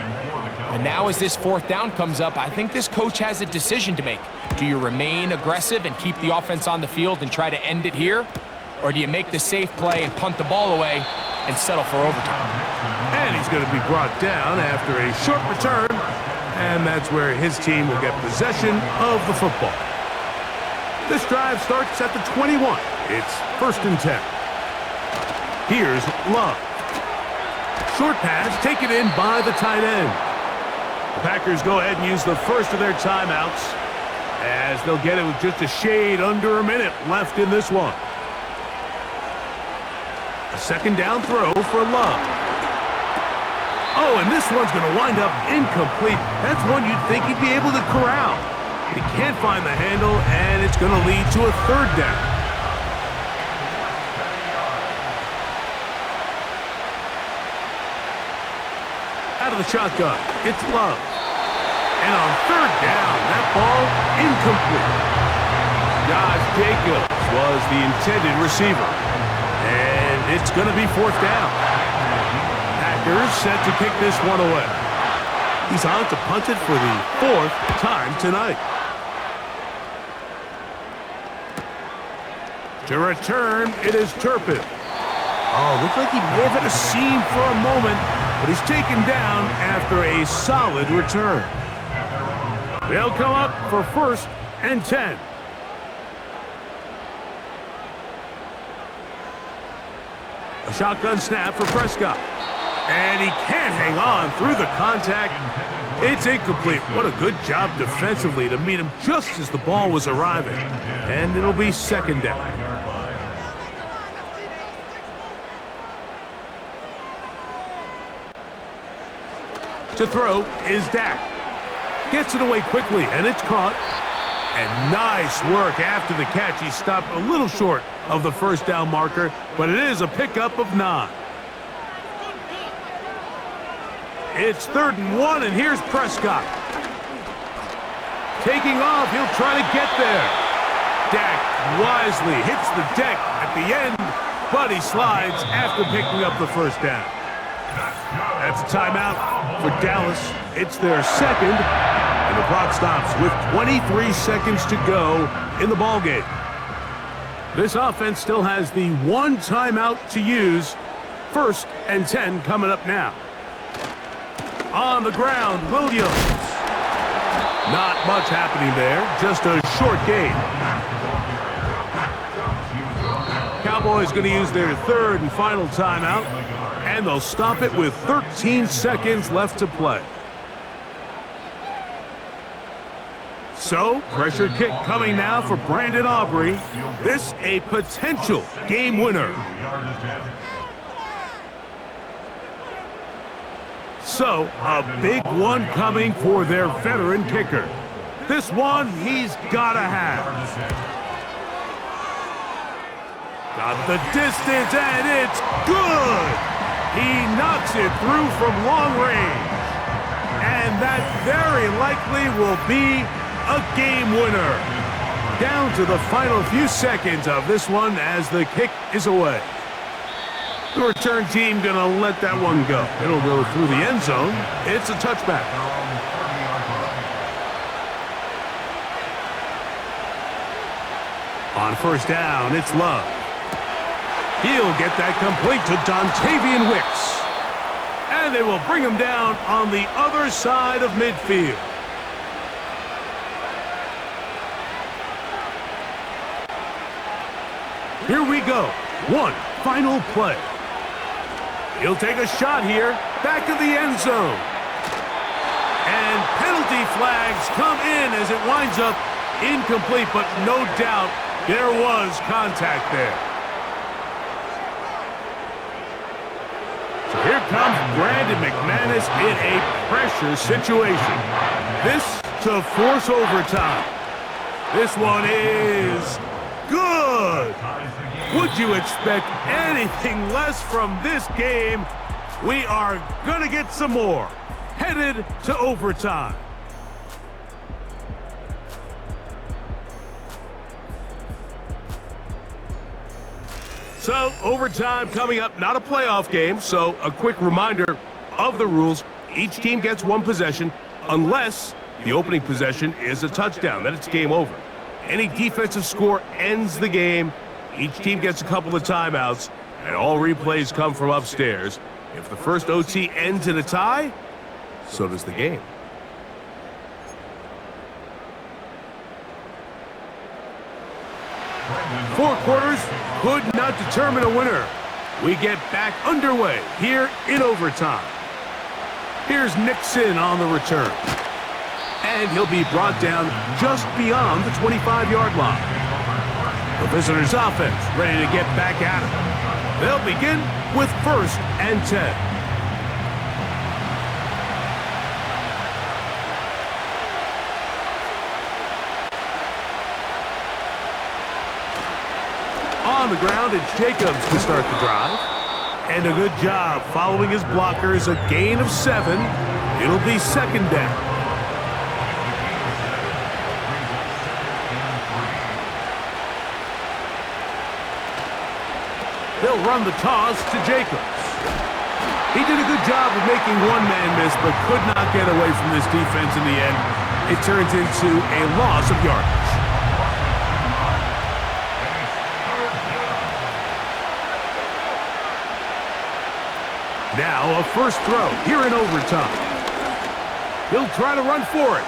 And now as this 4th down comes up, I think this coach has a decision to make. Do you remain aggressive and keep the offense on the field and try to end it here? Or do you make the safe play and punt the ball away and settle for overtime? And He's going to be brought down after a short return, and that's where his team will get possession of the football. This drive starts at the 21. It's 1st and 10. Here's Love. Short pass taken in by the tight end. The Packers go ahead and use the first of their timeouts, as they'll get it with just a shade under a minute left in this one. A 2nd down throw for Love. Oh, and this one's going to wind up incomplete. That's one you'd think he'd be able to corral. He can't find the handle, and it's going to lead to a 3rd down. Out of the shotgun, it's Love. And on 3rd down, that ball incomplete. Josh Jacobs was the intended receiver. And it's going to be 4th down. Packers set to kick this one away. He's on to punt it for the 4th time tonight. To return, it is Turpin. Oh, looked like he may have had a seam for a moment, but he's taken down after a solid return. They'll come up for 1st and 10. A shotgun snap for Prescott. And he can't hang on through the contact. It's incomplete. What a good job defensively to meet him just as the ball was arriving. And it'll be 2nd down. To throw is Dak. Gets it away quickly, and it's caught. And nice work after the catch. He stopped a little short of the 1st down marker, but it is a pickup of 9. It's 3rd and 1, and here's Prescott. Taking off, he'll try to get there. Dak wisely hits the deck at the end, but he slides after picking up the 1st down. That's a timeout for Dallas. It's their 2nd, and the clock stops with 23 seconds to go in the ballgame. This offense still has the 1 timeout to use. 1st and 10 coming up now. On the ground, Williams. Not much happening there, just a short gain. Cowboys going to use their 3rd and final timeout, and they'll stop it with 13 seconds left to play. So, pressure kick coming now for Brandon Aubrey. This a potential game winner. So, a big one coming for their veteran kicker. This one he's got to have. Got the distance, and it's good! He knocks it through from long range. And that very likely will be a game winner. Down to the final few seconds of this one as the kick is away. The return team gonna let that one go. It'll go through the end zone. It's a touchback. On 1st down, it's Love. He'll get that complete to Dontavian Wicks. And they will bring him down on the other side of midfield. Here we go. One final play. He'll take a shot here, back of the end zone. And penalty flags come in as it winds up incomplete, but no doubt there was contact there. So here comes Brandon McManus in a pressure situation. This to force overtime. This one is good. Would you expect anything less from this game? We are going to get some more. Headed to overtime. So, overtime coming up, not a playoff game, so a quick reminder of the rules. Each team gets 1 possession unless the opening possession is a touchdown. Then it's game over. Any defensive score ends the game. Each team gets a couple of timeouts, and all replays come from upstairs. If the first OT ends in a tie, so does the game. Four quarters could not determine a winner. We get back underway here in overtime. Here's Nixon on the return. And he'll be brought down just beyond the 25-yard line. The visitors' offense ready to get back at it. They'll begin with 1st and 10. On the ground, it's Jacobs to start the drive. And a good job following his blockers, a gain of 7. It'll be 2nd down. They'll run the toss to Jacobs. He did a good job of making one man miss, but could not get away from this defense in the end. It turns into a loss of yardage. Now a first throw here in overtime. He'll try to run for it.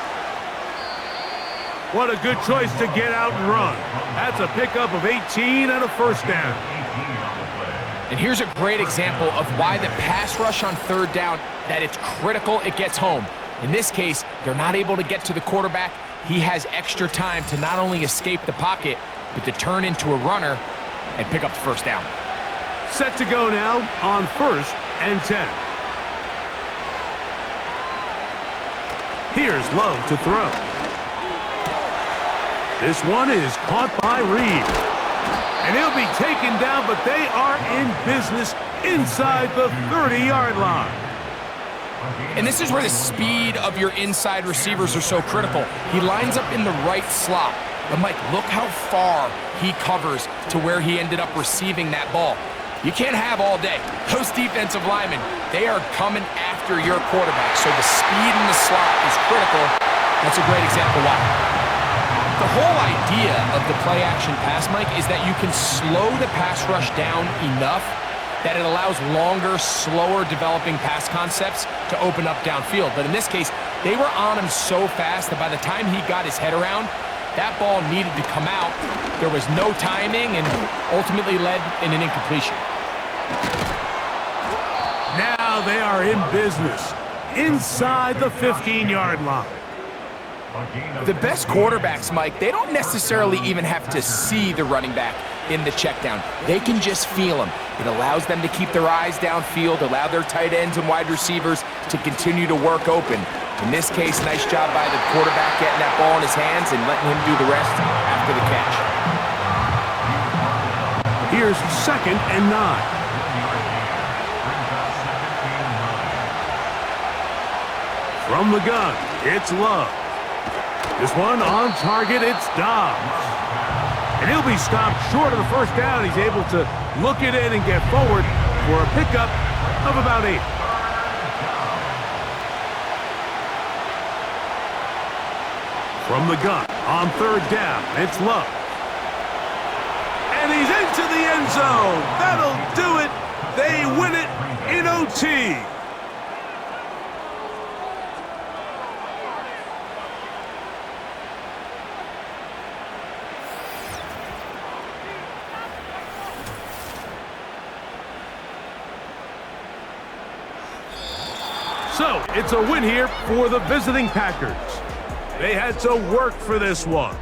What a good choice to get out and run. That's a pickup of 18 and a 1st down. And here's a great example of why the pass rush on 3rd down, that it's critical it gets home. In this case, they're not able to get to the quarterback. He has extra time to not only escape the pocket, but to turn into a runner and pick up the 1st down. Set to go now on 1st and 10. Here's Love to throw. This one is caught by Reed. And he'll be taken down, but they are in business inside the 30-yard line. And this is where the speed of your inside receivers are so critical. He lines up in the right slot. But Mike, look how far he covers to where he ended up receiving that ball. You can't have all day. Those defensive linemen, they are coming after your quarterback. So the speed in the slot is critical. That's a great example why. The whole idea of the play-action pass, Mike, is that you can slow the pass rush down enough that it allows longer, slower developing pass concepts to open up downfield. But in this case, they were on him so fast that by the time he got his head around, that ball needed to come out. There was no timing and ultimately led in an incompletion. Now they are in business inside the 15-yard line. The best quarterbacks, Mike, they don't necessarily even have to see the running back in the check down. They can just feel him. It allows them to keep their eyes downfield, allow their tight ends and wide receivers to continue to work open. In this case, nice job by the quarterback getting that ball in his hands and letting him do the rest after the catch. Here's 2nd and 9. From the gun, it's Love. This one on target, it's Dobbs. And he'll be stopped short of the 1st down. He's able to look it in and get forward for a pickup of about 8. From the gun, on 3rd down, it's Love. And he's into the end zone. That'll do it. They win it in OT. So, it's a win here for the visiting Packers. They had to work for this one.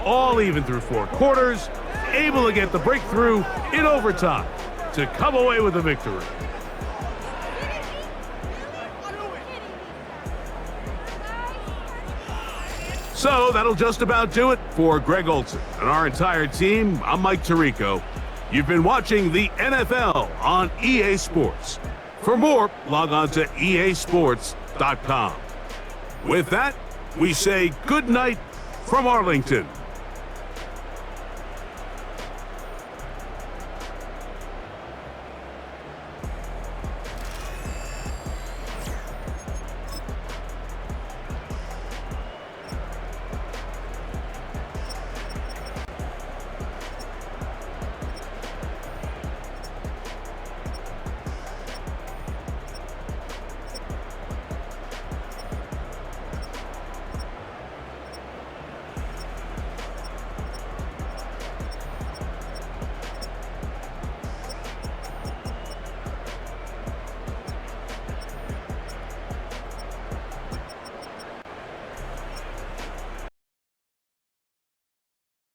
All even through 4 quarters, able to get the breakthrough in overtime to come away with a victory. So, that'll just about do it for Greg Olson and our entire team. I'm Mike Tirico. You've been watching the NFL on EA Sports. For more, log on to easports.com. With that, we say good night from Arlington.